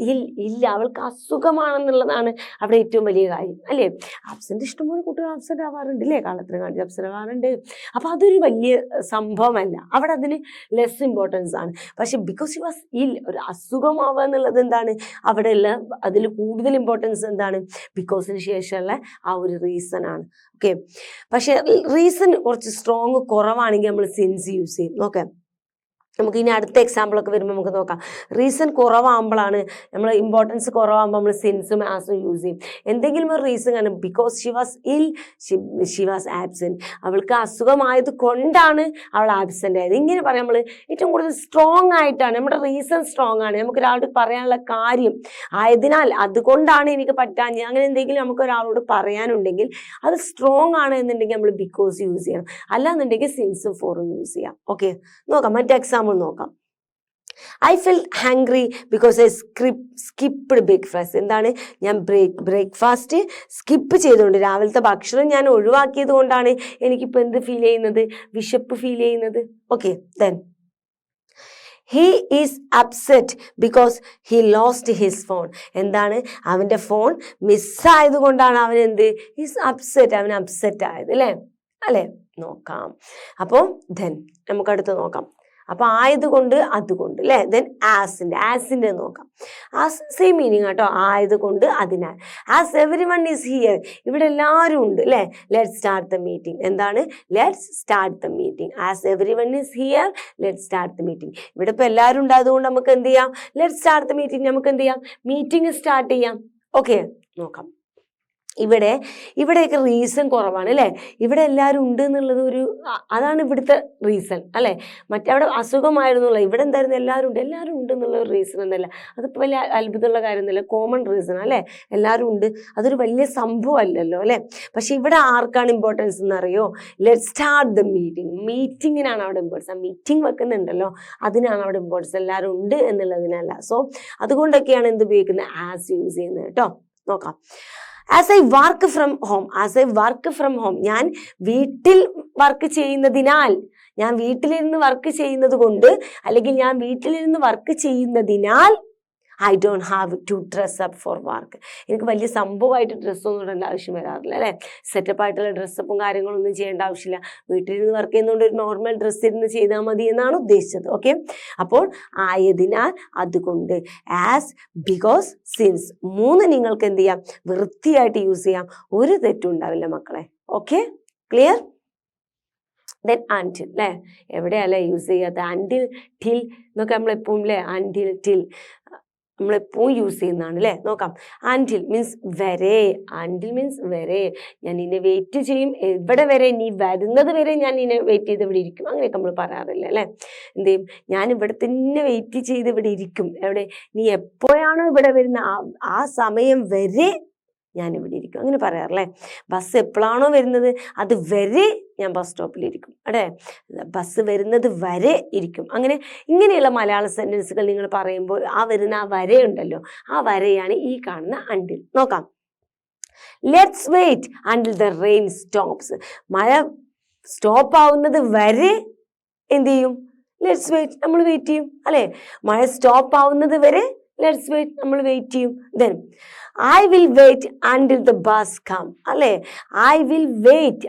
ഇല്ല, അവൾക്ക് അസുഖമാണെന്നുള്ളതാണ് അവിടെ ഏറ്റവും വലിയ കാര്യം അല്ലേ. ആബ്സെന്റ് ഇഷ്ടംപോലെ കുട്ടികൾ ആബ്സെന്റ് ആവാറുണ്ട് അല്ലേ, കാലത്തിന് കാണിച്ച് ആബ്സെന്റ് ആവാറുണ്ട്. അപ്പൊ അതൊരു വലിയ സംഭവമല്ല, അവിടെ അതിന് ലെസ് ഇമ്പോർട്ടൻസ് ആണ്. പക്ഷെ ബിക്കോസ് ഷി വാസ് ഒരു അസുഖമാവുക എന്നുള്ളത് എന്താണ്, അവിടെ ഉള്ള അതിൽ കൂടുതൽ ഇമ്പോർട്ടൻസ് എന്താണ്, ബിക്കോസിന് ശേഷമുള്ള ആ ഒരു റീസൺ ആണ്. ഓക്കെ, പക്ഷെ റീസൺ കുറച്ച് സ്ട്രോങ് കുറവാണെങ്കിൽ നമ്മൾ സിൻസ് യൂസ് ചെയ്യും. ഓക്കെ, നമുക്ക് ഇനി അടുത്ത എക്സാമ്പിൾ ഒക്കെ വരുമ്പോൾ നമുക്ക് നോക്കാം. റീസൺ കുറവാകുമ്പോഴാണ് നമ്മൾ ഇമ്പോർട്ടൻസ് കുറവാകുമ്പോൾ നമ്മൾ സിൻസും ആസും യൂസ് ചെയ്യും. എന്തെങ്കിലും ഒരു റീസൺ ആണ്, ബിക്കോസ് ഷി വാസ് ഇൽ, ഷി വാസ് ആബ്സെന്റ്, അവൾക്ക് അസുഖമായത് കൊണ്ടാണ് അവൾ ആബ്സെന്റ് ആയത്. ഇങ്ങനെ പറയാം നമ്മൾ ഏറ്റവും കൂടുതൽ സ്ട്രോങ് ആയിട്ടാണ്, നമ്മുടെ റീസൺ സ്ട്രോങ് ആണ്, നമുക്ക് ഒരാളോട് പറയാനുള്ള കാര്യം ആയതിനാൽ അതുകൊണ്ടാണ് എനിക്ക് പറ്റാഞ്ഞ്, അങ്ങനെ എന്തെങ്കിലും നമുക്ക് ഒരാളോട് പറയാനുണ്ടെങ്കിൽ അത് സ്ട്രോങ് ആണ് എന്നുണ്ടെങ്കിൽ നമ്മൾ ബിക്കോസ് യൂസ് ചെയ്യണം, അല്ലാന്നുണ്ടെങ്കിൽ സിൻസും ഫോറും യൂസ് ചെയ്യാം. ഓക്കെ, നോക്കാം മറ്റേ എക്സാമ്പിൾ നോക്കാം. I fell hungry because I skipped breakfast, എന്താണ്, ഞാൻ ബ്രേക്ക്ഫാസ്റ്റ് സ്കിപ്പ് ചെയ്തുകൊണ്ട്, രാവിലത്തെ ഭക്ഷണം ഞാൻ ഒഴിവാക്കിയത് കൊണ്ടാണ് എനിക്കിപ്പോൾ എന്ത് ഫീൽ ചെയ്യുന്നത്, വിശപ്പ് ഫീൽ ചെയ്യുന്നത്. Okay, then he is upset because he lost his phone, എന്താണ്, അവൻ്റെ ഫോൺ മിസ്സായത് കൊണ്ടാണ് അവൻ എന്ത്, ഈസ് അപ്സെറ്റ്, അവൻ അപ്സെറ്റ് ആയത് അല്ലേ. നോക്കാം, അപ്പോൾ ദെൻ നമുക്ക് അടുത്ത് നോക്കാം. അപ്പൊ ആയതുകൊണ്ട് അതുകൊണ്ട് അല്ലെ. ദെൻ ആസിന്റെ നോക്കാം. ആസ് സെയിം മീനിങ് കേട്ടോ, ആയതുകൊണ്ട് അതിനാൽ. As every one is here, ഇവിടെ എല്ലാവരും ഉണ്ട് അല്ലെ. ലെറ്റ്സ് സ്റ്റാർട്ട് ദ മീറ്റിംഗ്, എന്താണ്, let's start the meeting. As every one is here let's start the meeting. ഇവിടെ ഇപ്പൊ എല്ലാവരും ഉണ്ടായതുകൊണ്ട് നമുക്ക് എന്ത് ചെയ്യാം, ലെറ്റ്സ് സ്റ്റാർട്ട് ദ മീറ്റിംഗ്, നമുക്ക് എന്ത് ചെയ്യാം, മീറ്റിംഗ് സ്റ്റാർട്ട് ചെയ്യാം. ഓക്കെ, നോക്കാം. ഇവിടെയൊക്കെ റീസൺ കുറവാണ് അല്ലേ. ഇവിടെ എല്ലാവരും ഉണ്ട് എന്നുള്ളത് അതാണ് ഇവിടുത്തെ റീസൺ അല്ലേ. മറ്റവിടെ അസുഖമായിരുന്നുള്ള ഇവിടെ എന്തായിരുന്നു എല്ലാവരും ഉണ്ട് എന്നുള്ള ഒരു റീസൺ എന്തല്ല. അതിപ്പോൾ വലിയ അത്ഭുതമുള്ള കാര്യമൊന്നുമില്ല, കോമൺ റീസൺ അല്ലേ. എല്ലാവരും ഉണ്ട്, അതൊരു വലിയ സംഭവം അല്ലല്ലോ അല്ലേ. പക്ഷെ ഇവിടെ ആർക്കാണ് ഇമ്പോർട്ടൻസ് എന്നറിയോ? ലെറ്റ് സ്റ്റാർട്ട് ദ മീറ്റിങ്ങിനാണ് അവിടെ ഇമ്പോർട്ടൻസ്. ആ മീറ്റിംഗ് വെക്കുന്നുണ്ടല്ലോ, അതിനാണ് അവിടെ ഇമ്പോർട്ടൻസ്, എല്ലാവരും ഉണ്ട് എന്നുള്ളതിനല്ല. സോ അതുകൊണ്ടൊക്കെയാണ് എന്ത് ഉപയോഗിക്കുന്നത്, ആസ് യൂസ് ചെയ്യുന്നത് കേട്ടോ. നോക്കാം. As I work from home, ഞാൻ വീട്ടിൽ വർക്ക് ചെയ്യുന്നതിനാൽ, ഞാൻ വീട്ടിലിരുന്ന് വർക്ക് ചെയ്യുന്നത് കൊണ്ട്, അല്ലെങ്കിൽ ഞാൻ വീട്ടിലിരുന്ന് വർക്ക് ചെയ്യുന്നതിനാൽ I don't have to dress up for work. എനിക്ക് വലിയ സംഭവമായിട്ട് ഡ്രസ്സൊന്നും ഇടേണ്ട ആവശ്യം വരാറില്ല അല്ലേ. സെറ്റപ്പ് ആയിട്ടുള്ള ഡ്രസ്സപ്പും കാര്യങ്ങളൊന്നും ചെയ്യേണ്ട ആവശ്യമില്ല. വീട്ടിലിരുന്ന് വർക്ക് ചെയ്യുന്നതുകൊണ്ട് ഒരു നോർമൽ ഡ്രസ്സ് ഇരുന്ന് ചെയ്താൽ മതി എന്നാണ് ഉദ്ദേശിച്ചത്. ഓക്കെ, അപ്പോൾ ആയതിനാൽ, അതുകൊണ്ട്, ആസ്, ബിക്കോസ്, സിൻസ്, 3 നിങ്ങൾക്ക് എന്ത് ചെയ്യാം, വൃത്തിയായിട്ട് യൂസ് ചെയ്യാം, ഒരു തെറ്റും ഉണ്ടാവില്ല മക്കളെ. Okay, clear? ദെൻ അൻറ്റിൽ അല്ലേ, എവിടെയല്ലേ യൂസ് ചെയ്യാത്ത? അൻറ്റിൽ, ടിൽ എന്നൊക്കെ നമ്മളെപ്പോഴും അല്ലേ, അൻറ്റിൽ, ടിൽ നമ്മളെപ്പോഴും യൂസ് ചെയ്യുന്നതാണ് അല്ലേ. നോക്കാം. അൻറ്റിൽ മീൻസ് വരെ, അൻറ്റിൽ മീൻസ് വരെ, ഞാൻ നിന്നെ വെയിറ്റ് ചെയ്യും, എവിടെ വരെ, നീ വരുന്നത് വരെ ഞാൻ നിന്നെ വെയിറ്റ് ചെയ്ത് ഇവിടെ ഇരിക്കും, അങ്ങനെയൊക്കെ നമ്മൾ പറയാറില്ല അല്ലേ. എന്ത് ചെയ്യും, ഞാൻ ഇവിടെ തന്നെ വെയിറ്റ് ചെയ്ത് ഇവിടെ ഇരിക്കും, എവിടെ, നീ എപ്പോഴാണോ ഇവിടെ വരുന്ന ആ സമയം വരെ ഞാൻ ഇവിടെ ഇരിക്കും, അങ്ങനെ പറയാറില്ലേ. ബസ് എപ്പോഴാണോ വരുന്നത് അത് വരെ ഞാൻ ബസ് സ്റ്റോപ്പിലിരിക്കും അല്ലേ, ബസ് വരുന്നത് വരെ ഇരിക്കും. ഇങ്ങനെയുള്ള മലയാള സെന്റൻസുകൾ നിങ്ങൾ പറയുമ്പോൾ ആ വരെ ഉണ്ടല്ലോ, ആ വരെയാണ് ഈ കാണുന്ന അണ്ടിൽ. നോക്കാം. Let's wait until the rain stops, മഴ സ്റ്റോപ്പ് ആവുന്നത് വരെ എന്ത് ചെയ്യും, ലെറ്റ്സ് വെയിറ്റ്, നമ്മൾ വെയിറ്റ് ചെയ്യും അല്ലേ. മഴ സ്റ്റോപ്പ് ആവുന്നത് വരെ ലെറ്റ്സ് വെയിറ്റ്, നമ്മൾ വെയിറ്റ് ചെയ്യും. Then I will wait until the bus come അല്ലേ. I will wait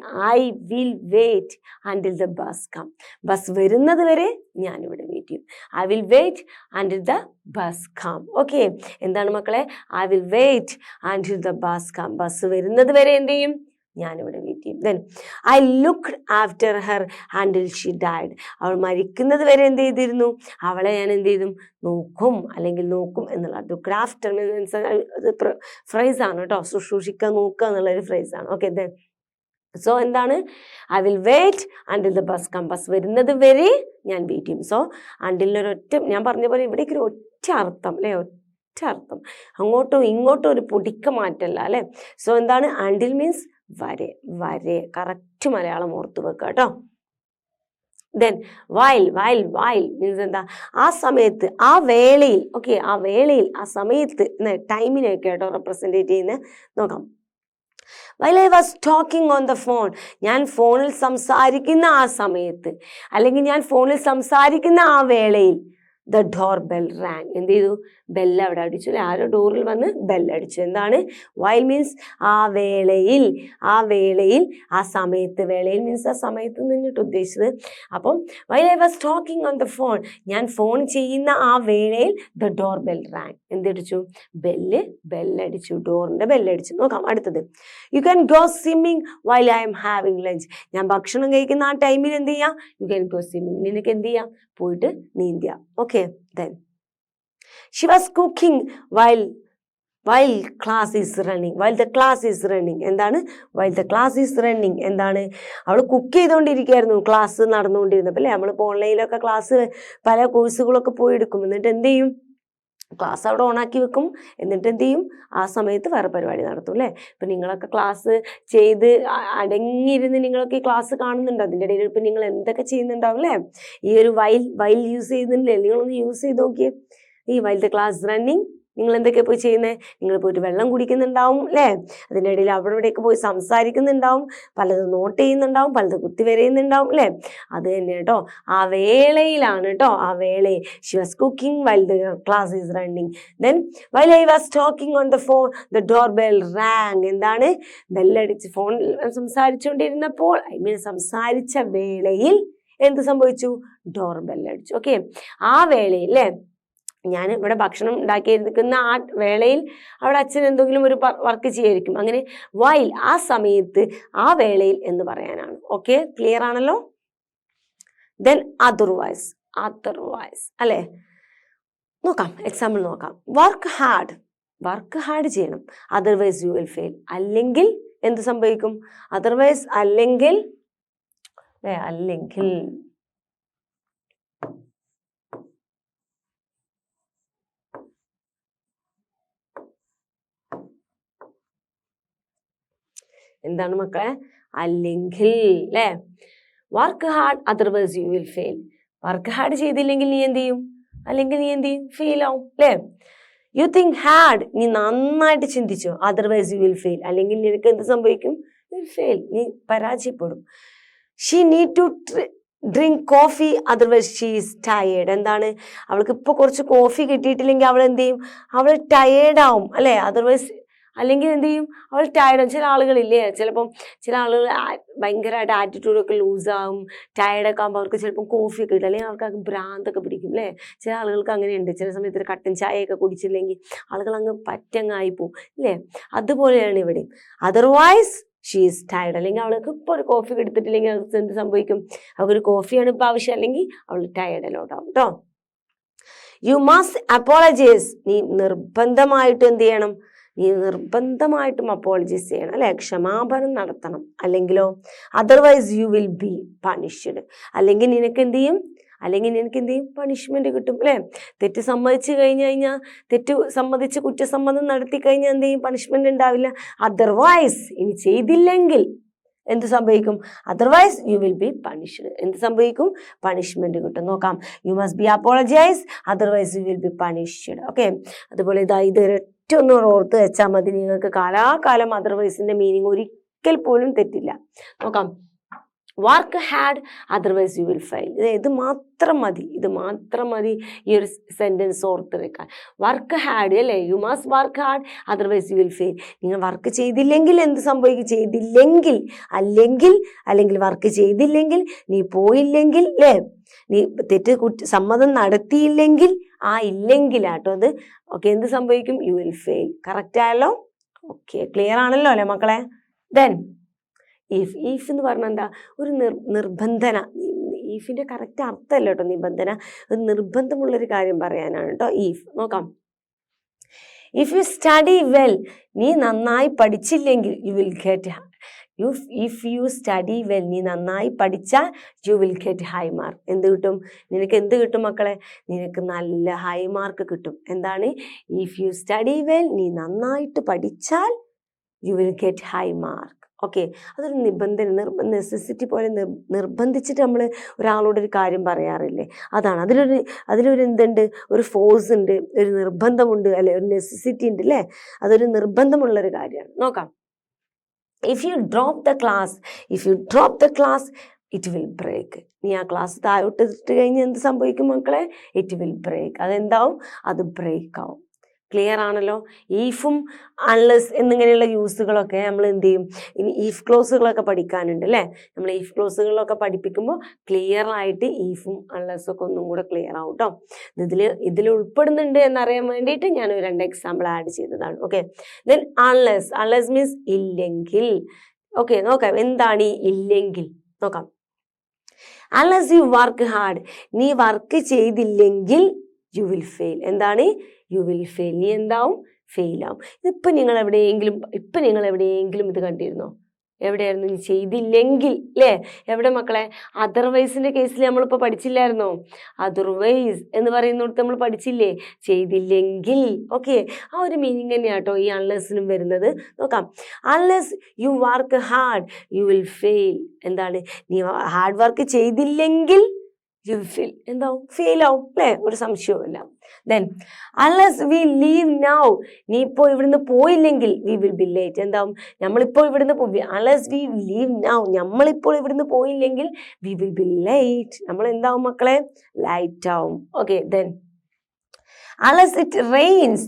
until the bus come, bus വരുന്നത് വരെ ഞാനിവിടെ വെയിറ്റ് ചെയ്യും. I will wait until the bus come. Okay, എന്താണ് മക്കളെ, I will wait until the bus come, bus വരുന്നത് വരെ എന്ത് ചെയ്യും, ഞാനിവിടെ വെയിറ്റ് ചെയ്യും. Then I looked after her until she died, അവൾ മരിക്കുന്നത് വരെ എന്ത് ചെയ്തിരുന്നു, അവളെ ഞാൻ എന്ത് ചെയ്തും, നോക്കും എന്നുള്ള ലുക്ക്ഡ് ആഫ്റ്റർ മീൻസ് അത് ഫ്രേസാണ് കേട്ടോ, ശുശ്രൂഷിക്കുക, നോക്കുക എന്നുള്ളൊരു ഫ്രേസാണ്. ഓക്കെ, ദെൻ സോ എന്താണ്, I will wait until the bus come, bus വരുന്നത് വരെ ഞാൻ വെയിറ്റ് ചെയ്യും. സോ അണ്ടിലിനൊരൊറ്റ, ഞാൻ പറഞ്ഞ പോലെ ഇവിടേക്ക് ഒരു ഒറ്റ അർത്ഥം അല്ലേ, അർത്ഥം, അങ്ങോട്ടും ഇങ്ങോട്ടും ഒരു പൊടിക്ക മാറ്റല്ല അല്ലേ. സോ എന്താണ്, അണ്ടിൽ മീൻസ് വരെ, കറക്റ്റ് മലയാളം ഓർത്ത് വെക്കുക കേട്ടോ. ദെൻ വൈൽ മീൻസ് എന്താ, ആ സമയത്ത്, ആ വേളയിൽ. ഓക്കെ, ആ വേളയിൽ, ആ സമയത്ത്, ടൈമിനെയൊക്കെ കേട്ടോ റെപ്രസെൻറ്റേറ്റ് ചെയ്യുന്നത്. നോക്കാം. While I was talking on the phone, ഞാൻ ഫോണിൽ സംസാരിക്കുന്ന ആ സമയത്ത്, അല്ലെങ്കിൽ ഞാൻ ഫോണിൽ സംസാരിക്കുന്ന ആ വേളയിൽ, ദ ഡോർ ബെൽ റാങ്, എന്ത് ചെയ്തു, ബെല്ല് അവിടെ അടിച്ചു അല്ലെ, ആരോ ഡോറിൽ വന്ന് ബെല്ലടിച്ചു. എന്താണ്, വൈൽ മീൻസ് ആ വേളയിൽ, ആ സമയത്ത്, വേളയിൽ മീൻസ് ആ സമയത്ത് നിന്നിട്ട് ഉദ്ദേശിച്ചത്. അപ്പം while I was talking on the phone, ഞാൻ ഫോൺ ചെയ്യുന്ന ആ വേളയിൽ, ദ ഡോർ ബെൽ റാങ്, എന്തടിച്ചു, ബെല്ലടിച്ചു, ഡോറിന്റെ ബെല്ലടിച്ചു. നോക്കാം അടുത്തത്. U can go swimming while I M having lunch, ഞാൻ ഭക്ഷണം കഴിക്കുന്ന ആ ടൈമിൽ എന്ത് ചെയ്യാം, യു ക്യാൻ ഗോ സ്വിമ്മിങ്, നിനക്ക് എന്ത് ചെയ്യാം, പോയിട്ട് നീന്തിയ. Okay, then she was cooking while class is running, while the class is running, എന്താണ്, while the class is running, എന്താണ്, അവൾ കുക്ക് ചെയ്തുകൊണ്ടിരിക്കുകയായിരുന്നു, ക്ലാസ് നടന്നുകൊണ്ടിരുന്നപ്പോൾ അല്ലേ. നമ്മളിപ്പോൾ ഓൺലൈനിലൊക്കെ ക്ലാസ് പല കോഴ്സുകളൊക്കെ പോയി എടുക്കും, എന്നിട്ട് എന്ത് ചെയ്യും, ക്ലാസ് അവിടെ ഓണാക്കി വെക്കും, എന്നിട്ട് എന്ത് ചെയ്യും, ആ സമയത്ത് വേറെ പരിപാടി നടത്തും അല്ലേ. ഇപ്പം നിങ്ങളൊക്കെ ക്ലാസ് ചെയ്ത് അടങ്ങിയിരുന്ന് നിങ്ങളൊക്കെ ക്ലാസ് കാണുന്നുണ്ട്, അതിൻ്റെ ഇടയിൽ ഇപ്പം നിങ്ങൾ എന്തൊക്കെ ചെയ്യുന്നുണ്ടാവും അല്ലേ. ഈ ഒരു വൈൽ യൂസ് ചെയ്യുന്നുണ്ടല്ലേ, നിങ്ങളൊന്ന് യൂസ് ചെയ്ത് നോക്കിയേ. ഈ വൈൽ ദ ക്ലാസ് റണ്ണിങ്, നിങ്ങൾ എന്തൊക്കെയാണ് പോയി ചെയ്യുന്നത്, നിങ്ങൾ പോയിട്ട് വെള്ളം കുടിക്കുന്നുണ്ടാവും അല്ലേ, അതിൻ്റെ ഇടയിൽ അവിടെ ഇവിടെയൊക്കെ പോയി സംസാരിക്കുന്നുണ്ടാവും, പലതും നോട്ട് ചെയ്യുന്നുണ്ടാവും, പലതും കുത്തി വരയുന്നുണ്ടാവും അല്ലേ. അത് തന്നെ കേട്ടോ, ആ വേളയിലാണ് കേട്ടോ, ആ വേളയിൽ. She was cooking while the class is running. Then while I was talking on the phone the door bell rang, എന്താണ്, ബെല്ലടിച്ച്, ഫോണിൽ സംസാരിച്ചുകൊണ്ടിരുന്നപ്പോൾ, സംസാരിച്ച വേളയിൽ എന്ത് സംഭവിച്ചു, ഡോർ ബെല്ലടിച്ചു. ഓക്കെ, ആ വേളയിൽ അല്ലേ, ഞാൻ ഇവിടെ ഭക്ഷണം ഉണ്ടാക്കിയിരിക്കുന്ന ആ വേളയിൽ അവിടെ അച്ഛൻ എന്തെങ്കിലും ഒരു വർക്ക് ചെയ്യായിരിക്കും. അങ്ങനെ വൈൽ, ആ സമയത്ത്, ആ വേളയിൽ എന്ന് പറയാനാണ്. ഓക്കെ, ക്ലിയർ ആണല്ലോ. ദെൻ അതർവൈസ് അല്ലേ. നോക്കാം, എക്സാമ്പിൾ നോക്കാം. വർക്ക് ഹാർഡ്, വർക്ക് ഹാർഡ് ചെയ്യണം. Otherwise you will fail. അല്ലെങ്കിൽ എന്ത് സംഭവിക്കും? അതർവൈസ് അല്ലെങ്കിൽ എന്താണ് മക്കളെ? അല്ലെങ്കിൽ അല്ലേ? Work hard otherwise you will fail. Work hard ചെയ്തില്ലെങ്കിൽ നീ എന്ത് ചെയ്യും? അല്ലെങ്കിൽ നീ എന്ത് ചെയ്യും? ഫെയിൽ ആവും അല്ലേ? യു തിങ്ക് ഹാർഡ്, നീ നന്നായിട്ട് ചിന്തിച്ചോ. Otherwise you will fail. അല്ലെങ്കിൽ നിനക്ക് എന്ത് സംഭവിക്കും? യു വിൽ ഫെയിൽ, നീ പരാജയപ്പെടും. She need to drink coffee otherwise she is tired. എന്താണ്? അവൾക്ക് ഇപ്പോൾ കുറച്ച് കോഫി കിട്ടിയിട്ടില്ലെങ്കിൽ അവൾ എന്ത് ചെയ്യും? അവൾ ടയേർഡ് ആവും അല്ലേ? അതർവൈസ് അല്ലെങ്കിൽ എന്ത് ചെയ്യും? അവൾ ടയർഡാവും. ചില ആളുകളില്ലേ, ചിലപ്പം ചില ആളുകൾ ഭയങ്കരമായിട്ട് ആറ്റിറ്റ്യൂഡൊക്കെ ലൂസാവും, ടയർഡൊക്കെ ആകുമ്പോൾ അവർക്ക് ചിലപ്പം കോഫി ഒക്കെ കിട്ടും, അല്ലെങ്കിൽ അവർക്ക് ഭ്രാന്തൊക്കെ പിടിക്കും അല്ലേ? ചില ആളുകൾക്ക് അങ്ങനെയുണ്ട്. ചില സമയത്ത് ഒരു കട്ടൻ ചായയൊക്കെ കുടിച്ചില്ലെങ്കിൽ ആളുകൾ അങ്ങ് പറ്റങ്ങായി പോവും അല്ലേ? അതുപോലെയാണ് ഇവിടെ. Otherwise she is tired. അല്ലെങ്കിൽ അവൾക്ക് ഇപ്പോൾ ഒരു കോഫി എടുത്തിട്ടില്ലെങ്കിൽ അവർക്ക് എന്ത് സംഭവിക്കും? അവൾക്കൊരു കോഫിയാണ് ഇപ്പോൾ ആവശ്യം, അല്ലെങ്കിൽ അവൾ ടയർഡിലോട്ടാവും കേട്ടോ. You must apologise. നീ നിർബന്ധമായിട്ട് എന്ത് ചെയ്യണം? നീ നിർബന്ധമായിട്ടും അപ്പോളജൈസ് ചെയ്യണം അല്ലെ? ക്ഷമാപണം നടത്തണം. അല്ലെങ്കിലോ otherwise you will be punished. അല്ലെങ്കിൽ നിനക്ക് എന്ത് ചെയ്യും? പണിഷ്മെന്റ് കിട്ടും അല്ലെ? തെറ്റ് സമ്മതിച്ചു കഴിഞ്ഞാൽ, തെറ്റ് സമ്മതിച്ച് കുറ്റസമ്മതം നടത്തി കഴിഞ്ഞാൽ എന്ത് ചെയ്യും? പണിഷ്മെന്റ് ഉണ്ടാവില്ല. അതർവൈസ്, ഇനി ചെയ്തില്ലെങ്കിൽ എന്ത് സംഭവിക്കും? Otherwise you will be punished. എന്ത് സംഭവിക്കും? പണിഷ്മെന്റ് കിട്ടും. നോക്കാം. You must be apologise otherwise you will be punished. Okay, അതുപോലെ ഇത് ഒറ്റൊന്ന് ഓർത്ത് വെച്ചാൽ മതി. നിങ്ങൾക്ക് കാലാകാലം അതർവൈസിന്റെ മീനിങ് ഒരിക്കൽ പോലും തെറ്റില്ല. നോക്കാം. Work hard otherwise you will fail. ഇത് മാത്രം മതി ഈ ഒരു സെന്റൻസ് ഓർത്ത് വെക്കാൻ. വർക്ക് ഹാർഡ് അല്ലേ? You must work hard otherwise you will fail. നിങ്ങൾ വർക്ക് ചെയ്തില്ലെങ്കിൽ എന്ത് സംഭവിക്കും? അല്ലെങ്കിൽ വർക്ക് ചെയ്തില്ലെങ്കിൽ, നീ പോയില്ലെങ്കിൽ അല്ലേ, നീ സമ്മതം നടത്തിയില്ലെങ്കിൽ, ഇല്ലെങ്കിലാട്ടോ അത്. ഓക്കെ, എന്ത് സംഭവിക്കും? You will fail. കറക്റ്റ് ആയല്ലോ? ഓക്കെ, ക്ലിയർ ആണല്ലോ അല്ലേ മക്കളെ? ദെൻ ഈഫ് എന്ന് പറഞ്ഞാൽ എന്താ? ഒരു നിർബന്ധന. ഈഫിന്റെ കറക്റ്റ് അർത്ഥമല്ല കേട്ടോ നിബന്ധന, ഒരു നിർബന്ധമുള്ളൊരു കാര്യം പറയാനാണ് കേട്ടോ ഈഫ്. നോക്കാം. ഇഫ് യു സ്റ്റഡി വെൽ, നീ നന്നായി പഠിച്ചില്ലെങ്കിൽ, you will get if you study well, നീ നന്നായി പഠിച്ചാൽ you will get high mark. എന്ത് കിട്ടും? നിനക്ക് എന്ത് കിട്ടും മക്കളെ? നിനക്ക് നല്ല ഹൈ മാർക്ക് കിട്ടും. എന്താണ്? ഇഫ് യു സ്റ്റഡി വെൽ, നീ നന്നായിട്ട് പഠിച്ചാൽ you will get high mark. Okay, അതൊരു നിബന്ധന, നെസസിറ്റി പോലെ നിർബന്ധിച്ചിട്ട് നമ്മൾ ഒരാളോട് ഒരു കാര്യം പറയാറില്ലേ? അതാണ്. അതിലൊരു എന്തുണ്ട്? ഒരു ഫോഴ്സ് ഉണ്ട്, ഒരു നിർബന്ധമുണ്ട് അല്ലെ? ഒരു നെസസിറ്റി ഉണ്ട് അല്ലേ? അതൊരു നിർബന്ധമുള്ളൊരു കാര്യമാണ്. നോക്കാം. If you drop the class it will break. നീ ആ ക്ലാസ് താഴോട്ട് ഇട്ട് കഴിഞ്ഞാൽ എന്ത് സംഭവിക്കും മക്കളെ? It will break. അതെന്താവും? അത് ബ്രേക്ക് ആവും. ക്ലിയർ ആണല്ലോ? ഈഫും അൺലെസ് എന്നിങ്ങനെയുള്ള യൂസുകളൊക്കെ നമ്മൾ എന്ത് ചെയ്യും? ഇനി ഈഫ് ക്ലോസുകളൊക്കെ പഠിക്കാനുണ്ട് അല്ലേ? നമ്മൾ ഈഫ് ക്ലോസുകളൊക്കെ പഠിപ്പിക്കുമ്പോൾ ക്ലിയർ ആയിട്ട് ഈഫും അൺലെസ്സും ഒക്കെ ഒന്നും കൂടെ ക്ലിയർ ആവും കേട്ടോ. ഇതിൽ ഉൾപ്പെടുന്നുണ്ട് എന്നറിയാൻ വേണ്ടിയിട്ട് ഞാൻ 2 എക്സാമ്പിൾ ആഡ് ചെയ്തതാണ്. ഓക്കെ, ദെൻ അൺലെസ് മീൻസ് ഇല്ലെങ്കിൽ. ഓക്കെ, നോക്കാം. എന്താണ് ഈ ഇല്ലെങ്കിൽ? നോക്കാം. അൺലെസ് യു വർക്ക് ഹാർഡ്, നീ വർക്ക് ചെയ്തില്ലെങ്കിൽ യു വിൽ ഫെയിൽ. എന്താണ്? U will fail. നീ എന്താവും? ഫെയിൽ ആവും. ഇപ്പം നിങ്ങൾ എവിടെയെങ്കിലും ഇത് കണ്ടിരുന്നോ? എവിടെയായിരുന്നു? നീ ചെയ്തില്ലെങ്കിൽ അല്ലേ? എവിടെ മക്കളെ? അതർവൈസിന്റെ കേസിൽ നമ്മളിപ്പോൾ പഠിച്ചില്ലായിരുന്നോ? അതർവൈസ് എന്ന് പറയുന്നിടത്ത് നമ്മൾ പഠിച്ചില്ലേ? ചെയ്തില്ലെങ്കിൽ. ഓക്കെ, ആ ഒരു മീനിങ് തന്നെയാണ് കേട്ടോ ഈ അൺലെസ്സിനും വരുന്നത്. നോക്കാം. Unless you work hard U will fail. എന്താണ്? നീ ഹാർഡ് വർക്ക് ചെയ്തില്ലെങ്കിൽ യു ഫെയിൽ. എന്താവും? ഫെയിൽ ആവും അല്ലേ? ഒരു സംശയവുമില്ല. Then unless V leave now, നീ ഇപ്പോൾ ഇവിടുന്ന് പോയില്ലെങ്കിൽ വി വിൽ ബി ലേറ്റ്. എന്താവും? നമ്മളിപ്പോൾ ഇവിടുന്ന് അൺലെസ് വി ലീവ് നൗ, നമ്മളിപ്പോൾ ഇവിടുന്ന് പോയില്ലെങ്കിൽ വി വിൽ ബി ലേറ്റ്. നമ്മൾ എന്താവും മക്കളെ? ലൈറ്റ് ആവും. Okay, then unless it rains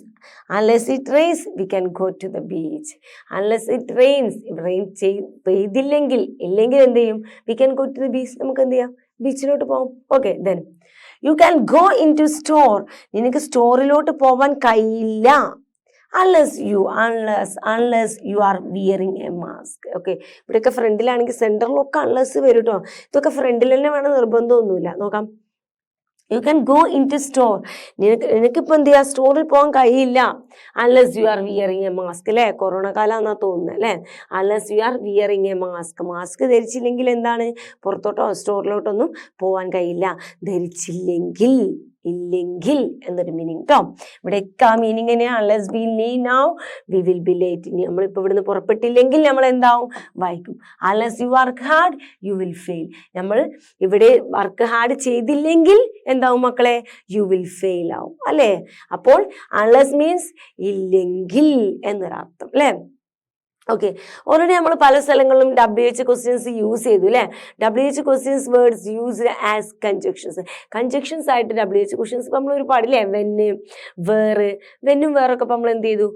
we can go to the beach. Unless it rains, പെയ്തില്ലെങ്കിൽ എന്ത് ചെയ്യും? we can go to the beach. നമുക്ക് എന്ത് ചെയ്യാം? ബീച്ചിലോട്ട് പോകാം. Okay, then you can go into store, നിനക്ക് സ്റ്റോറിലോട്ട് പോവാൻ കഴിയില്ല. unless you are wearing a mask. Okay, ഇവിടെയൊക്കെ ഫ്രണ്ടിലാണെങ്കിൽ സെൻറ്ററിലൊക്കെ അൺലെസ് വരും കേട്ടോ. ഇതൊക്കെ ഫ്രണ്ടിൽ തന്നെ വേണം, നിർബന്ധമൊന്നുമില്ല. നോക്കാം. You can go into store. നിനക്കിപ്പോൾ എന്ത് ചെയ്യുക, സ്റ്റോറിൽ പോകാൻ കഴിയില്ല unless you are wearing a mask. അല്ലേ, കൊറോണ കാലം എന്നാ തോന്നുന്നത് അല്ലേ. Unless you are wearing a mask. Mask ധരിച്ചില്ലെങ്കിൽ എന്താണ്, പുറത്തോട്ടോ സ്റ്റോറിലോട്ടൊന്നും പോകാൻ കഴിയില്ല. ധരിച്ചില്ലെങ്കിൽ, ഇല്ലെങ്കിൽ എന്നൊരു മീനിങ് കേട്ടോ. ഇവിടെയൊക്കെ ആ മീനിങ് തന്നെയാണ്. Unless V leave now we will be late. നമ്മളിപ്പോൾ ഇവിടുന്ന് പുറപ്പെട്ടില്ലെങ്കിൽ നമ്മൾ എന്താവും, വൈകും. Unless you work hard U will fail. നമ്മൾ ഇവിടെ വർക്ക് ഹാർഡ് ചെയ്തില്ലെങ്കിൽ എന്താവും മക്കളെ, യു വിൽ ഫെയിൽ ആവും അല്ലേ. അപ്പോൾ അൺലെസ് മീൻസ് ഇല്ലെങ്കിൽ എന്നൊരർത്ഥം അല്ലേ. ഓക്കെ, ഓൾറെഡി നമ്മൾ പല സ്ഥലങ്ങളിലും WH ക്വസ്റ്റ്യൻസ് യൂസ് ചെയ്തു അല്ലേ. WH questions words used as conjunctions. Conjunctions ആയിട്ട് WH ക്വസ്റ്റ്യൻസ് ഇപ്പം നമ്മൾ ഒരുപാടില്ലേ, വെന്ന്, വേറ്. വെന്നും വേറൊക്കെ ഇപ്പം നമ്മൾ എന്ത് ചെയ്തു,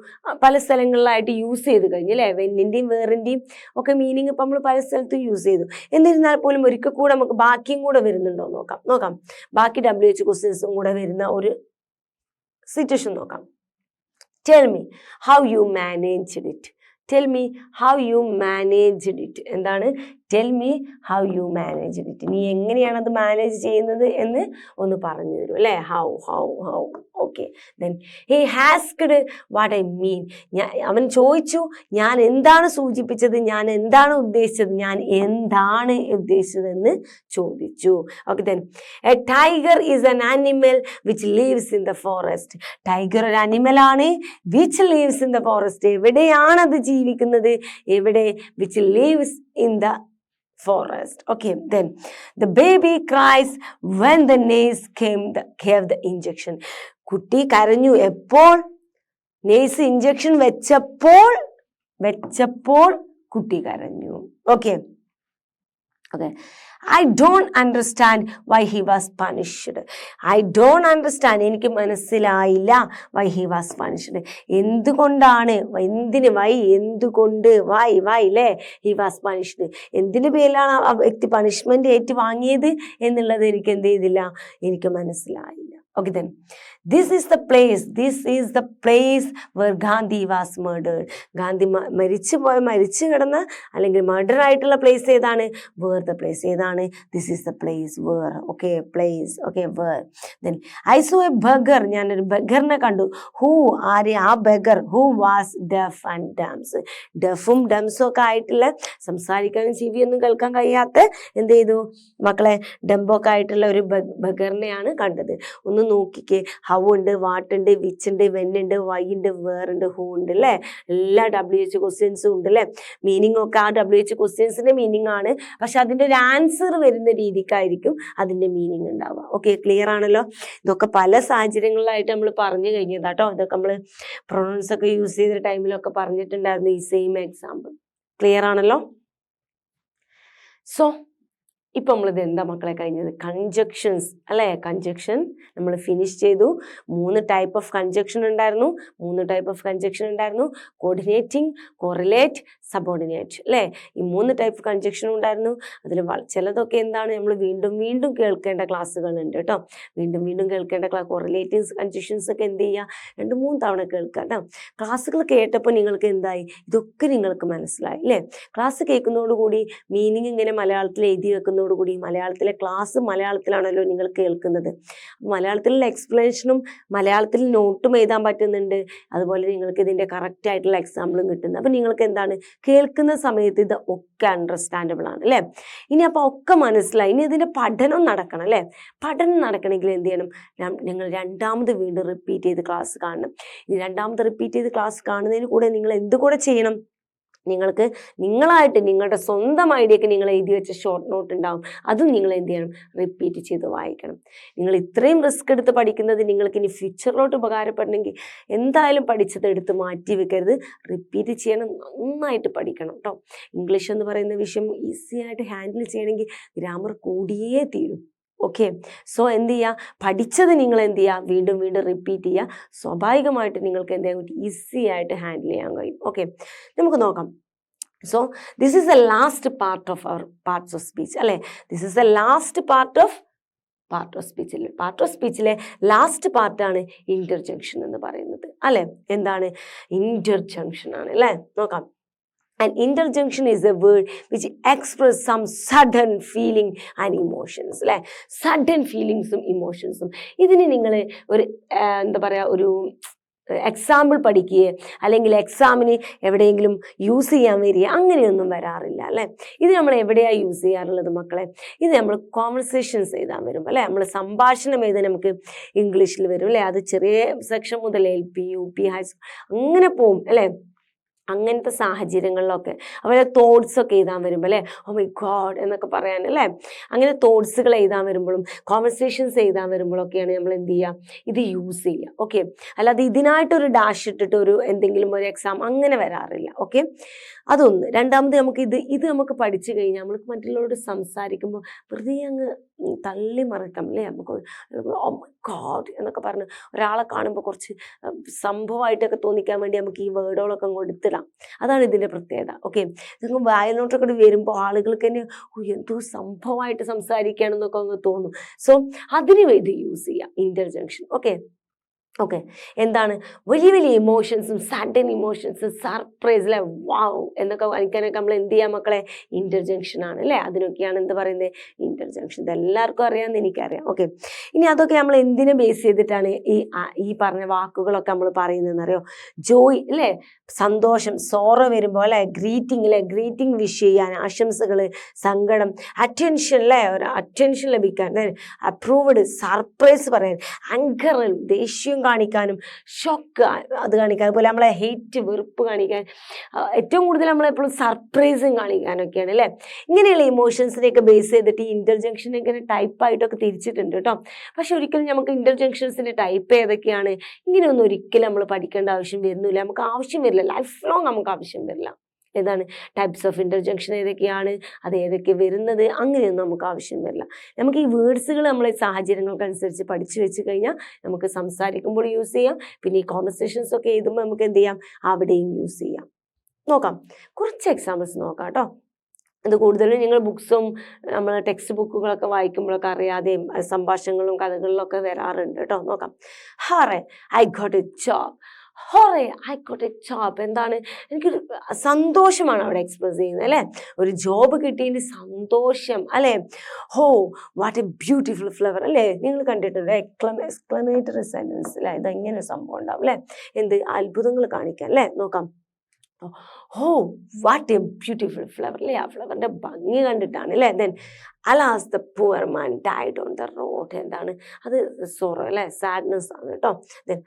പല സ്ഥലങ്ങളിലായിട്ട് യൂസ് ചെയ്ത് കഴിഞ്ഞു അല്ലേ. വെന്നിൻ്റെയും വേറിൻ്റെയും ഒക്കെ മീനിങ് ഇപ്പം നമ്മൾ പല സ്ഥലത്തും യൂസ് ചെയ്തു. എന്നിരുന്നാൽ പോലും ഒരിക്കൽ കൂടെ നമുക്ക് ബാക്കിയും കൂടെ വരുന്നുണ്ടോ നോക്കാം. ബാക്കി WH ക്വസ്റ്റ്യൻസും കൂടെ വരുന്ന ഒരു സിറ്റുവേഷൻ നോക്കാം. Tell me how you managed it. Tell me how you managed it. എന്താണ് tell me how you managed it. നീ എങ്ങനെയാണ് അത് മാനേജ് ചെയ്യുന്നത് എന്ന് ഒന്ന് പറഞ്ഞു തരൂ അല്ലേ. How. Okay, then he asked what I mean. അവൻ ചോദിച്ചു ഞാൻ എന്താണ് സൂചിപ്പിച്ചത്, ഞാൻ എന്താണ് ഉദ്ദേശിച്ചതെന്ന് ചോദിച്ചു. Okay, then a tiger is an animal which lives in the forest. Tiger ഒരു അനിമലാണ് which lives in the forest. എവിടെയാണത് ജീവിക്കുന്നത്, എവിടെ, which lives in the forest. Okay, then the baby cries when the nurse gave the injection. കുട്ടി കരഞ്ഞു എപ്പോൾ, നേഴ്സ് ഇഞ്ചക്ഷൻ വെച്ചപ്പോൾ കുട്ടി കരഞ്ഞു. Okay, I don't understand why he was punished. I don't understand, എനിക്ക് മനസ്സിലായില്ല. why he was punished. എന്തുകൊണ്ടാണ്, എന്തുകൊണ്ട് അല്ലേ, he was punished. എന്തിനു പേരിലാണ് ആ വ്യക്തി പണിഷ്മെന്റ് ഏറ്റു വാങ്ങിയത് എന്നുള്ളത് എനിക്ക് മനസ്സിലായില്ല. Okay, then this is the place where Gandhi was murdered. Gandhi മരിച്ചു കിടന്ന അല്ലെങ്കിൽ മർഡർ ആയിട്ടുള്ള പ്ലേസ് ഏതാണ്, where the place ഏതാണ്, this is the place where. Okay, place. Okay, where. Then I saw a beggar. ഞാനൊരു ബെഗറിനെ കണ്ടു. ആ beggar who was deaf and dumb. ഡെഫും ഡംസും ഒക്കെ ആയിട്ടുള്ള, സംസാരിക്കാനും ചെവിയൊന്നും കേൾക്കാൻ കഴിയാത്ത എന്ത് ചെയ്തു മക്കളെ, ഡംബൊക്കെ ആയിട്ടുള്ള ഒരു ബെഗറിനെയാണ് കണ്ടത്. ഒന്ന് നോക്കിക്കേ, ഹൗ ഉണ്ട്, വാട്ട് ഉണ്ട്, വിച്ച് ഉണ്ട്, വെന്നുണ്ട്, വൈ ഉണ്ട്, വേർ ഉണ്ട്, ഹൂ ഉണ്ട് അല്ലേ. എല്ലാ WH ക്വസ്റ്റ്യൻസും ഉണ്ട് അല്ലേ. മീനിങ് ഒക്കെ ആ WH ക്വസ്റ്റ്യൻസിന്റെ മീനിങ് ആണ്, പക്ഷെ അതിന്റെ ഒരു ആൻസർ വരുന്ന രീതിക്കായിരിക്കും അതിന്റെ മീനിങ് ഉണ്ടാവുക. ഓക്കെ, ക്ലിയർ ആണല്ലോ. ഇതൊക്കെ പല സാഹചര്യങ്ങളിലായിട്ട് നമ്മൾ പറഞ്ഞു കഴിഞ്ഞതാട്ടോ. ഇതൊക്കെ നമ്മൾ പ്രൊണൗൺസ് ഒക്കെ യൂസ് ചെയ്ത ടൈമിലൊക്കെ പറഞ്ഞിട്ടുണ്ടായിരുന്നു ഈ സെയിം എക്സാമ്പിൾ. ക്ലിയർ ആണല്ലോ. സോ ഇപ്പം നമ്മളിത് എന്താ മക്കളെ കഴിഞ്ഞത്, കൺജക്ഷൻസ് അല്ലേ. കൺജക്ഷൻ നമ്മൾ ഫിനിഷ് ചെയ്തു. 3 ടൈപ്പ് ഓഫ് കൺജക്ഷൻ ഉണ്ടായിരുന്നു. കോർഡിനേറ്റിംഗ്, കോറിലേറ്റ്, സബോർഡിനേറ്റ് അല്ലേ. ഈ 3 ടൈപ്പ് കൺജക്ഷൻ ഉണ്ടായിരുന്നു. അതിൽ ചിലതൊക്കെ എന്താണ് നമ്മൾ വീണ്ടും കേൾക്കേണ്ട ക്ലാസ്സുകളുണ്ട് കേട്ടോ. വീണ്ടും കേൾക്കേണ്ട കോറിലേറ്റീവ് കൺജക്ഷൻസ് ഒക്കെ എന്ത് ചെയ്യുക, 2-3 തവണ കേൾക്കുക കേട്ടോ. ക്ലാസ്സുകൾ കേട്ടപ്പോൾ നിങ്ങൾക്ക് എന്തായി, ഇതൊക്കെ നിങ്ങൾക്ക് മനസ്സിലായി അല്ലേ. ക്ലാസ് കേൾക്കുന്നതോടുകൂടി മീനിങ് ഇങ്ങനെ മലയാളത്തിൽ എഴുതി വെക്കുന്നതോടുകൂടി, മലയാളത്തിലെ ക്ലാസ് മലയാളത്തിലാണല്ലോ നിങ്ങൾ കേൾക്കുന്നത്. മലയാളത്തിലുള്ള എക്സ്പ്ലനേഷനും മലയാളത്തിൽ നോട്ടും എഴുതാൻ പറ്റുന്നുണ്ട്. അതുപോലെ നിങ്ങൾക്ക് ഇതിൻ്റെ കറക്റ്റ് ആയിട്ടുള്ള എക്സാമ്പിളും കിട്ടുന്നത്. അപ്പം നിങ്ങൾക്ക് എന്താണ്, കേൾക്കുന്ന സമയത്ത് ഇത് ഒക്കെ അണ്ടർസ്റ്റാൻഡബിൾ ആണ് അല്ലേ. ഇനി അപ്പോൾ ഒക്കെ മനസ്സിലായി. ഇനി ഇതിൻ്റെ പഠനം നടക്കണം അല്ലേ. പഠനം നടക്കണമെങ്കിൽ എന്ത് ചെയ്യണം, നിങ്ങൾ രണ്ടാമത് വീണ്ടും റിപ്പീറ്റ് ചെയ്ത് ക്ലാസ് കാണണം. ഇനി രണ്ടാമത് റിപ്പീറ്റ് ചെയ്ത് ക്ലാസ് കാണുന്നതിന് കൂടെ നിങ്ങൾ എന്തുകൂടെ ചെയ്യണം, നിങ്ങൾക്ക് നിങ്ങളായിട്ട് നിങ്ങളുടെ സ്വന്തം ഐഡിയക്ക് നിങ്ങൾ എഴുതി വെച്ച ഷോർട്ട് നോട്ട് ഉണ്ടാവും, അതും നിങ്ങൾ എന്ത് ചെയ്യണം, റിപ്പീറ്റ് ചെയ്ത് വായിക്കണം. നിങ്ങൾ ഇത്രയും റിസ്ക് എടുത്ത് പഠിക്കുന്നത് നിങ്ങൾക്ക് ഇനി ഫ്യൂച്ചറിലോട്ട് ഉപകാരപ്പെടണമെങ്കിൽ എന്തായാലും പഠിച്ചത് എടുത്ത് മാറ്റി വെക്കരുത്, റിപ്പീറ്റ് ചെയ്യണം, നന്നായിട്ട് പഠിക്കണം കേട്ടോ. ഇംഗ്ലീഷ് എന്ന് പറയുന്ന വിഷയം ഈസി ആയിട്ട് ഹാൻഡിൽ ചെയ്യണമെങ്കിൽ ഗ്രാമർ കൂടിയേ തീരും. ഓക്കെ, സോ എന്ത് ചെയ്യുക, പഠിച്ചത് നിങ്ങൾ എന്ത് ചെയ്യുക, വീണ്ടും റിപ്പീറ്റ് ചെയ്യുക. സ്വാഭാവികമായിട്ട് നിങ്ങൾക്ക് എന്ത് ചെയ്യാൻ പറ്റും, ഈസി ആയിട്ട് ഹാൻഡിൽ ചെയ്യാൻ കഴിയും. ഓക്കെ, നമുക്ക് നോക്കാം. So this is the last part of our parts of speech അല്ലേ. This is the last part of സ്പീച്ചിലെ ലാസ്റ്റ് പാർട്ടാണ് ഇന്റർജങ്ഷൻ എന്ന് പറയുന്നത് അല്ലേ. എന്താണ് ഇന്റർജങ്ഷൻ ആണ് അല്ലേ. നോക്കാം. And interjunction is a word which express some sudden feeling and emotions, അല്ലെ? സഡൻ ഫീലിങ്സും ഇമോഷൻസും. ഇതിന് നിങ്ങൾ ഒരു എന്താ പറയുക, ഒരു എക്സാമ്പിൾ പഠിക്കുകയോ അല്ലെങ്കിൽ എക്സാമിന് എവിടെയെങ്കിലും യൂസ് ചെയ്യാൻ വരിക അങ്ങനെയൊന്നും വരാറില്ല, അല്ലേ? ഇത് നമ്മൾ എവിടെയാണ് യൂസ് ചെയ്യാറുള്ളത് മക്കളെ? ഇത് നമ്മൾ കോൺവെർസേഷൻസ് എഴുതാൻ വരുമ്പോൾ, അല്ലേ? നമ്മൾ സംഭാഷണം എഴുതാൻ നമുക്ക് ഇംഗ്ലീഷിൽ വരും, അല്ലേ? അത് ചെറിയ സെക്ഷൻ മുതൽ LP UP ഹൈസ്കൂൾ അങ്ങനെ പോവും, അല്ലേ? അങ്ങനത്തെ സാഹചര്യങ്ങളിലൊക്കെ അതുപോലെ തോട്ട്സൊക്കെ എഴുതാൻ വരുമ്പോൾ, അല്ലേ? ഓ മൈ ഗോഡ് എന്നൊക്കെ പറയാൻ, അല്ലേ? അങ്ങനെ തോട്ട്സുകൾ എഴുതാൻ വരുമ്പോഴും കോൺവെർസേഷൻസ് എഴുതാൻ വരുമ്പോഴൊക്കെയാണ് നമ്മൾ എന്ത് ചെയ്യുക, ഇത് യൂസ് ചെയ്യുക. ഓക്കെ, അല്ലാതെ ഇതിനായിട്ടൊരു ഡാഷ് ഇട്ടിട്ട് ഒരു എന്തെങ്കിലും ഒരു എക്സാം അങ്ങനെ വരാറില്ല. ഓക്കെ, അതൊന്ന്. രണ്ടാമത് ഇത് നമുക്ക് പഠിച്ചു കഴിഞ്ഞാൽ നമ്മൾക്ക് മറ്റുള്ളവരോട് സംസാരിക്കുമ്പോൾ വെറുതെ അങ്ങ് തള്ളി മറിക്കാം, അല്ലേ? നമുക്ക് ഓ മൈ ഗോഡ് എന്നൊക്കെ പറഞ്ഞ് ഒരാളെ കാണുമ്പോൾ കുറച്ച് സംഭവമായിട്ടൊക്കെ തോന്നിക്കാൻ വേണ്ടി നമുക്ക് ഈ വേർഡുകളൊക്കെ കൊടുത്തിടാം. അതാണ് ഇതിൻ്റെ പ്രത്യേകത. ഓക്കെ, നിങ്ങൾ വായനോട്ടൊക്കെ വരുമ്പോൾ ആളുകൾക്ക് തന്നെ എന്തോ സംഭവമായിട്ട് സംസാരിക്കുകയാണെന്നൊക്കെ അങ്ങ് തോന്നും. സോ അതിന് വേണ്ടി യൂസ് ചെയ്യാം ഇന്റർജങ്ഷൻ. ഓക്കെ, എന്താണ് വലിയ വലിയ ഇമോഷൻസും സഡൻ ഇമോഷൻസും സർപ്രൈസ്, അല്ലെ? വാവ് എന്നൊക്കെ വായിക്കാനൊക്കെ നമ്മൾ എന്ത് ചെയ്യാം മക്കളെ? ഇന്റർജങ്ഷൻ ആണ്, അല്ലേ? അതിനൊക്കെയാണ് എന്ത് പറയുന്നത്? ഇന്റർജങ്ഷൻ. ഇതെല്ലാവർക്കും അറിയാമെന്ന് എനിക്കറിയാം. ഓക്കെ, ഇനി അതൊക്കെ നമ്മൾ എന്തിനെ ബേസ് ചെയ്തിട്ടാണ് ഈ പറഞ്ഞ വാക്കുകളൊക്കെ നമ്മൾ പറയുന്നതെന്ന് അറിയോ? ജോയ്, അല്ലേ? സന്തോഷം, സോറോ വരുമ്പോൾ, അല്ലെ? ഗ്രീറ്റിംഗ്, അല്ലെ? ഗ്രീറ്റിംഗ് വിഷ് ചെയ്യാൻ, ആശംസകൾ, സങ്കടം, അറ്റൻഷൻ, അല്ലേ? ഒരു അറ്റൻഷൻ ലഭിക്കാൻ, അപ്രൂവ്ഡ്, സർപ്രൈസ് പറയാൻ, ആങ്കർ, ദേഷ്യം കാണിക്കാനും, ഷോക്ക് അത് കാണിക്കാൻ, അതുപോലെ നമ്മളെ ഹെയ്റ്റ്, വെറുപ്പ് കാണിക്കാൻ, ഏറ്റവും കൂടുതൽ നമ്മളെപ്പോഴും സർപ്രൈസും കാണിക്കാനൊക്കെയാണ്, അല്ലേ? ഇങ്ങനെയുള്ള ഇമോഷൻസിനെയൊക്കെ ബേസ് ചെയ്തിട്ട് ഈ ഇന്റർജങ്ഷൻ ഇങ്ങനെ ടൈപ്പായിട്ടൊക്കെ തിരിച്ചിട്ടുണ്ട് കേട്ടോ. പക്ഷെ ഒരിക്കലും നമുക്ക് ഇന്റർജങ്ഷൻസിൻ്റെ ടൈപ്പ് ഏതൊക്കെയാണ് ഇങ്ങനെയൊന്നും ഒരിക്കലും നമ്മൾ പഠിക്കേണ്ട ആവശ്യം വരുന്നില്ല. നമുക്ക് ആവശ്യം വരില്ല, ലൈഫ് ലോങ് നമുക്ക് ആവശ്യം വരില്ല. ഏതാണ് ടൈപ്സ് ഓഫ് ഇന്റർജങ്ഷൻ ഏതൊക്കെയാണ്, അത് ഏതൊക്കെ വരുന്നത്, അങ്ങനെയൊന്നും നമുക്ക് ആവശ്യം വരില്ല. നമുക്ക് ഈ വേർഡ്സുകൾ നമ്മളെ സാഹചര്യങ്ങൾക്കനുസരിച്ച് പഠിച്ചു വെച്ച് കഴിഞ്ഞാൽ നമുക്ക് സംസാരിക്കുമ്പോൾ യൂസ് ചെയ്യാം. പിന്നെ ഈ കോൺവെർസേഷൻസ് ഒക്കെ എഴുതുമ്പോൾ നമുക്ക് എന്ത് ചെയ്യാം, അവിടെയും യൂസ് ചെയ്യാം. നോക്കാം, കുറച്ച് എക്സാമ്പിൾസ് നോക്കാം കേട്ടോ. ഇത് കൂടുതലും നിങ്ങൾ ബുക്സും നമ്മൾ ടെക്സ്റ്റ് ബുക്കുകളൊക്കെ വായിക്കുമ്പോഴൊക്കെ അറിയാതെയും സംഭാഷണങ്ങളും കഥകളിലൊക്കെ വരാറുണ്ട് കേട്ടോ. നോക്കാം. Hurray I got a job. Hooray I got a job. എന്താണ്? എനിക്കൊരു സന്തോഷമാണ് അവിടെ എക്സ്പ്രസ് ചെയ്യുന്നത്, അല്ലേ? ഒരു ജോബ് കിട്ടിയതിൻ്റെ സന്തോഷം, അല്ലേ? ഹോ വാട്ട് എ ബ്യൂട്ടിഫുൾ ഫ്ലവർ, അല്ലേ? നിങ്ങൾ കണ്ടിട്ടുണ്ട് എക്സ്ക്ലമേറ്ററി സെന്റൻസ്, അല്ലേ? ഇതെങ്ങനെ ഒരു സംഭവം ഉണ്ടാവും, അല്ലേ? എന്ത് അത്ഭുതങ്ങൾ കാണിക്കാൻ, അല്ലേ? നോക്കാം. ഹോ വാട്ട് എ ബ്യൂട്ടിഫുൾ ഫ്ലവർ, അല്ലേ? ആ ഫ്ലവറിൻ്റെ ഭംഗി കണ്ടിട്ടാണ്, അല്ലേ? Then alas the poor man died on the road. എന്താണ് അത്? സോറോ, അല്ലേ? സാഡ്നെസ് ആണ് കേട്ടോ. ദെൻ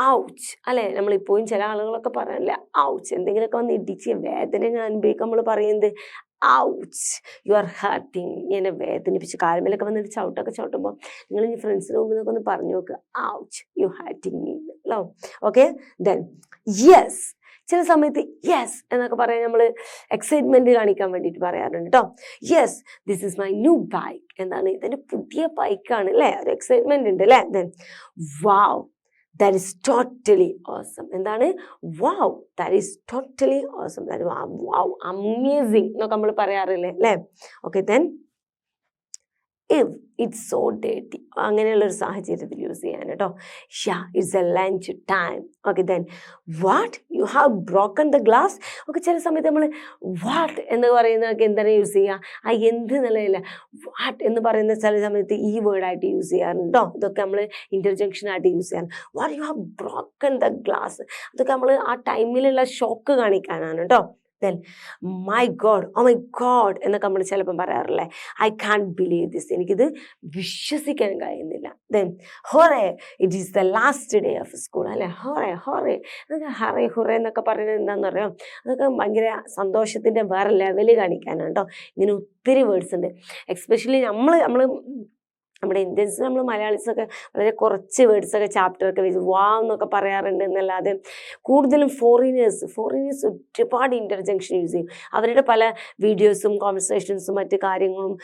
ഔച്ച്, അല്ലേ? നമ്മളിപ്പോഴും ചില ആളുകളൊക്കെ പറയാനില്ലേ ഔച്ച്, എന്തെങ്കിലുമൊക്കെ വന്ന് ഇടിച്ച് വേദന അനുഭവിക്കാൻ നമ്മൾ പറയുന്നത് ഔച്ച്, യു ആർ ഹർട്ടിങ്. ഇങ്ങനെ വേദനിപ്പിച്ച് കാൽമേലൊക്കെ വന്നിട്ട് ചവിട്ടൊക്കെ ചവിട്ടുമ്പോൾ നിങ്ങൾ ഈ ഫ്രണ്ട്സിന് മുമ്പിൽ നിന്നൊക്കെ ഒന്ന് പറഞ്ഞു നോക്കുക, ഔച്ച്, യു ഹർട്ടിങ് മീ അല്ലോ. Okay, then yes. ചില സമയത്ത് യെസ് എന്നൊക്കെ പറയാൻ നമ്മൾ എക്സൈറ്റ്മെൻറ്റ് കാണിക്കാൻ വേണ്ടിയിട്ട് പറയാറുണ്ട് കേട്ടോ. Yes this is my new bike. എന്താണ്? ഇതെൻ്റെ പുതിയ ബൈക്കാണ്, അല്ലേ? ഒരു എക്സൈറ്റ്മെൻറ്റ് ഉണ്ട്, അല്ലേ? Then wow that is totally awesome. എന്താണ്? wow that is totally awesome. wow amazing എന്നൊക്കെ നമ്മൾ പറയാറില്ലേ, അല്ലേ? Okay, then if it's so dirty, അങ്ങനെയുള്ളൊരു സാഹചര്യത്തിൽ യൂസ് ചെയ്യാൻ കേട്ടോ. yeah it's a lunch time. Okay, then what you have broken the glass. Okay, ചില സമയത്ത് നമ്മൾ വാട്ട് എന്ന് പറയുന്നതൊക്കെ എന്താണ് യൂസ് ചെയ്യുക? ആ എന്ത് നിലയില്ല വാട്ട് എന്ന് പറയുന്ന ചില സമയത്ത് ഈ വേർഡായിട്ട് യൂസ് ചെയ്യാറുണ്ടോ. ഇതൊക്കെ നമ്മൾ ഇന്റർജങ്ഷനായിട്ട് യൂസ് ചെയ്യാൻ. What you have broken the glass, അതൊക്കെ നമ്മൾ ആ ടൈമിലുള്ള ഷോക്ക് കാണിക്കാനാണ് കേട്ടോ. Then my God, oh my God എന്നൊക്കെ നമ്മൾ ചിലപ്പം പറയാറില്ലേ. ഐ കാൺട്ട് ബിലീവ് ദിസ്, എനിക്കിത് വിശ്വസിക്കാൻ കഴിയുന്നില്ല. Then hooray it is the last day of school, അല്ലേ? ഹൊറേ അതൊക്കെ ഹറേ ഹുറേ എന്നൊക്കെ പറയുന്നത് എന്താണെന്ന് അറിയാം. അതൊക്കെ ഭയങ്കര സന്തോഷത്തിൻ്റെ വേറെ ലെവൽ കാണിക്കാനാണ് കേട്ടോ. ഇങ്ങനെ ഒത്തിരി വേർഡ്സ് ഉണ്ട്. എക്സ്പെഷ്യലി നമ്മുടെ ഇന്ത്യൻസ്, നമ്മൾ മലയാളീസൊക്കെ വളരെ കുറച്ച് വേർഡ്സൊക്കെ ചാപ്റ്ററൊക്കെ വെച്ച് വാവ് എന്നൊക്കെ പറയാറുണ്ട് എന്നല്ലാതെ കൂടുതലും ഫോറിനേഴ്സ് ഒരുപാട് ഇൻ്റർജങ്ഷൻ യൂസ് ചെയ്യും. അവരുടെ പല വീഡിയോസും കോൺവെർസേഷൻസും മറ്റു കാര്യങ്ങളും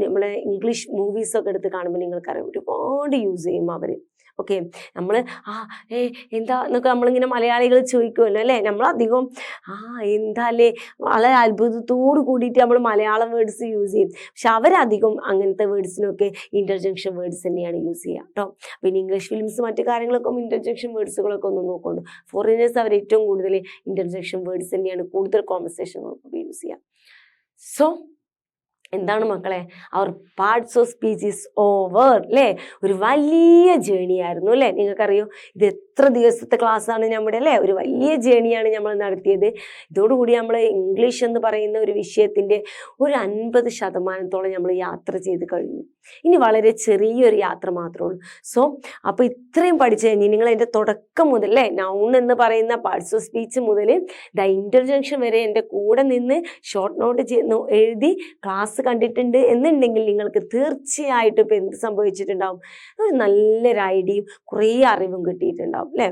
നമ്മളെ ഇംഗ്ലീഷ് മൂവീസൊക്കെ എടുത്ത് കാണുമ്പോൾ നിങ്ങൾക്കറിയാം ഒരുപാട് യൂസ് ചെയ്യും അവർ. ഓക്കെ, നമ്മൾ എന്താ എന്നൊക്കെ നമ്മളിങ്ങനെ മലയാളികൾ ചോദിക്കുമല്ലോ അല്ലേ, നമ്മളധികം എന്താ അല്ലേ വളരെ അത്ഭുതത്തോട് കൂടിയിട്ട് നമ്മൾ മലയാളം വേർഡ്സ് യൂസ് ചെയ്യും. പക്ഷെ അവരധികം അങ്ങനത്തെ വേർഡ്സിനൊക്കെ ഇൻ്റർജെക്ഷൻ വേർഡ്സ് തന്നെയാണ് യൂസ് ചെയ്യുക കേട്ടോ. പിന്നെ ഇംഗ്ലീഷ് ഫിലിംസ് മറ്റു കാര്യങ്ങളൊക്കെ ഇൻ്റർജെക്ഷൻ വേർഡ്സുകളൊക്കെ ഒന്ന് നോക്കുന്നുണ്ട്. ഫോറിനേഴ്സ് അവർ ഏറ്റവും കൂടുതൽ ഇൻ്റർജെക്ഷൻ വേർഡ്സ് തന്നെയാണ് കൂടുതൽ കോൺവെർസേഷനുകൾക്ക് യൂസ് ചെയ്യുക. സോ എന്താണ് മക്കളെ, our parts of speech is over അല്ലേ. ഒരു വലിയ ജേണി ആയിരുന്നു അല്ലേ. നിങ്ങൾക്കറിയോ ഇത് എത്ര ദിവസത്തെ ക്ലാസ്സാണ് നമ്മുടെ അല്ലേ, ഒരു വലിയ ജേണിയാണ് നമ്മൾ നടത്തിയത്. ഇതോടുകൂടി നമ്മൾ ഇംഗ്ലീഷ് എന്ന് പറയുന്ന ഒരു വിഷയത്തിൻ്റെ ഒരു 50% നമ്മൾ യാത്ര ചെയ്ത് കഴിഞ്ഞു. ഇനി വളരെ ചെറിയൊരു യാത്ര മാത്രമേ ഉള്ളൂ. സോ അപ്പോൾ ഇത്രയും പഠിച്ചു കഴിഞ്ഞ് നിങ്ങൾ എൻ്റെ തുടക്കം മുതൽ അല്ലേ, നൗൺ എന്ന് പറയുന്ന പാർട്സ് ഓഫ് സ്പീച്ച് മുതൽ ഇൻ്റർജെക്ഷൻ വരെ എൻ്റെ കൂടെ നിന്ന് ഷോർട്ട് നോട്ട് എഴുതി ക്ലാസ് കണ്ടിട്ടുണ്ട് എന്നുണ്ടെങ്കിൽ നിങ്ങൾക്ക് തീർച്ചയായിട്ടും ഇപ്പം എന്ത് സംഭവിച്ചിട്ടുണ്ടാവും, ഒരു നല്ലൊരു ഐഡിയയും കുറേ അറിവും കിട്ടിയിട്ടുണ്ടാവും അല്ലേ.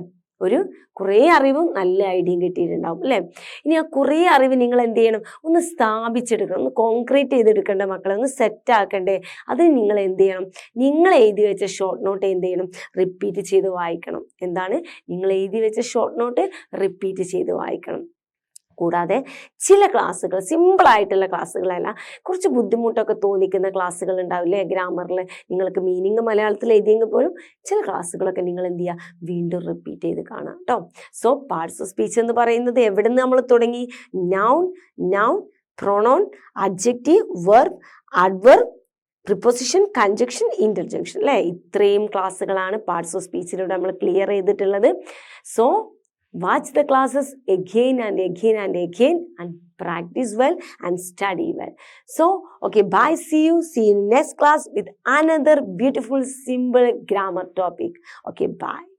കുറേ അറിവും നല്ല ഐഡിയയും കിട്ടിയിട്ടുണ്ടാവും അല്ലേ. ഇനി ആ കുറേ അറിവ് നിങ്ങൾ എന്ത് ചെയ്യണം, ഒന്ന് സ്ഥാപിച്ചെടുക്കണം, ഒന്ന് കോൺക്രീറ്റ് ചെയ്തെടുക്കേണ്ട മക്കളെ, ഒന്ന് സെറ്റ് ആക്കണ്ടേ. അത് നിങ്ങൾ എന്ത് ചെയ്യണം, നിങ്ങൾ എഴുതി വെച്ച ഷോർട്ട് നോട്ട് എന്ത് ചെയ്യണം, റിപ്പീറ്റ് ചെയ്ത് വായിക്കണം. എന്താണ്, നിങ്ങൾ എഴുതി വെച്ച ഷോർട്ട് നോട്ട് റിപ്പീറ്റ് ചെയ്ത് വായിക്കണം. കൂടാതെ ചില ക്ലാസ്സുകൾ സിമ്പിളായിട്ടുള്ള ക്ലാസ്സുകളല്ല, കുറച്ച് ബുദ്ധിമുട്ടൊക്കെ തോന്നിക്കുന്ന ക്ലാസ്സുകൾ ഉണ്ടാവില്ലേ. ഗ്രാമറിൽ നിങ്ങൾക്ക് മീനിങ് മലയാളത്തിൽ എഴുതിയെങ്കിൽ പോലും ചില ക്ലാസ്സുകളൊക്കെ നിങ്ങൾ എന്ത് ചെയ്യുക, വീണ്ടും റിപ്പീറ്റ് ചെയ്ത് കാണാം കേട്ടോ. സോ പാർട്സ് ഓഫ് സ്പീച്ച് എന്ന് പറയുന്നത് എവിടെ നിന്ന് നമ്മൾ തുടങ്ങി, noun, pronoun, adjective, verb, adverb, preposition, conjunction, interjection അല്ലേ. ഇത്രയും ക്ലാസ്സുകളാണ് പാർട്സ് ഓഫ് സ്പീച്ചിലൂടെ നമ്മൾ ക്ലിയർ ചെയ്തിട്ടുള്ളത്. സോ watch the classes again and again and again and practice well and study well. So okay, bye, see you in next class with another beautiful simple grammar topic. Okay, bye.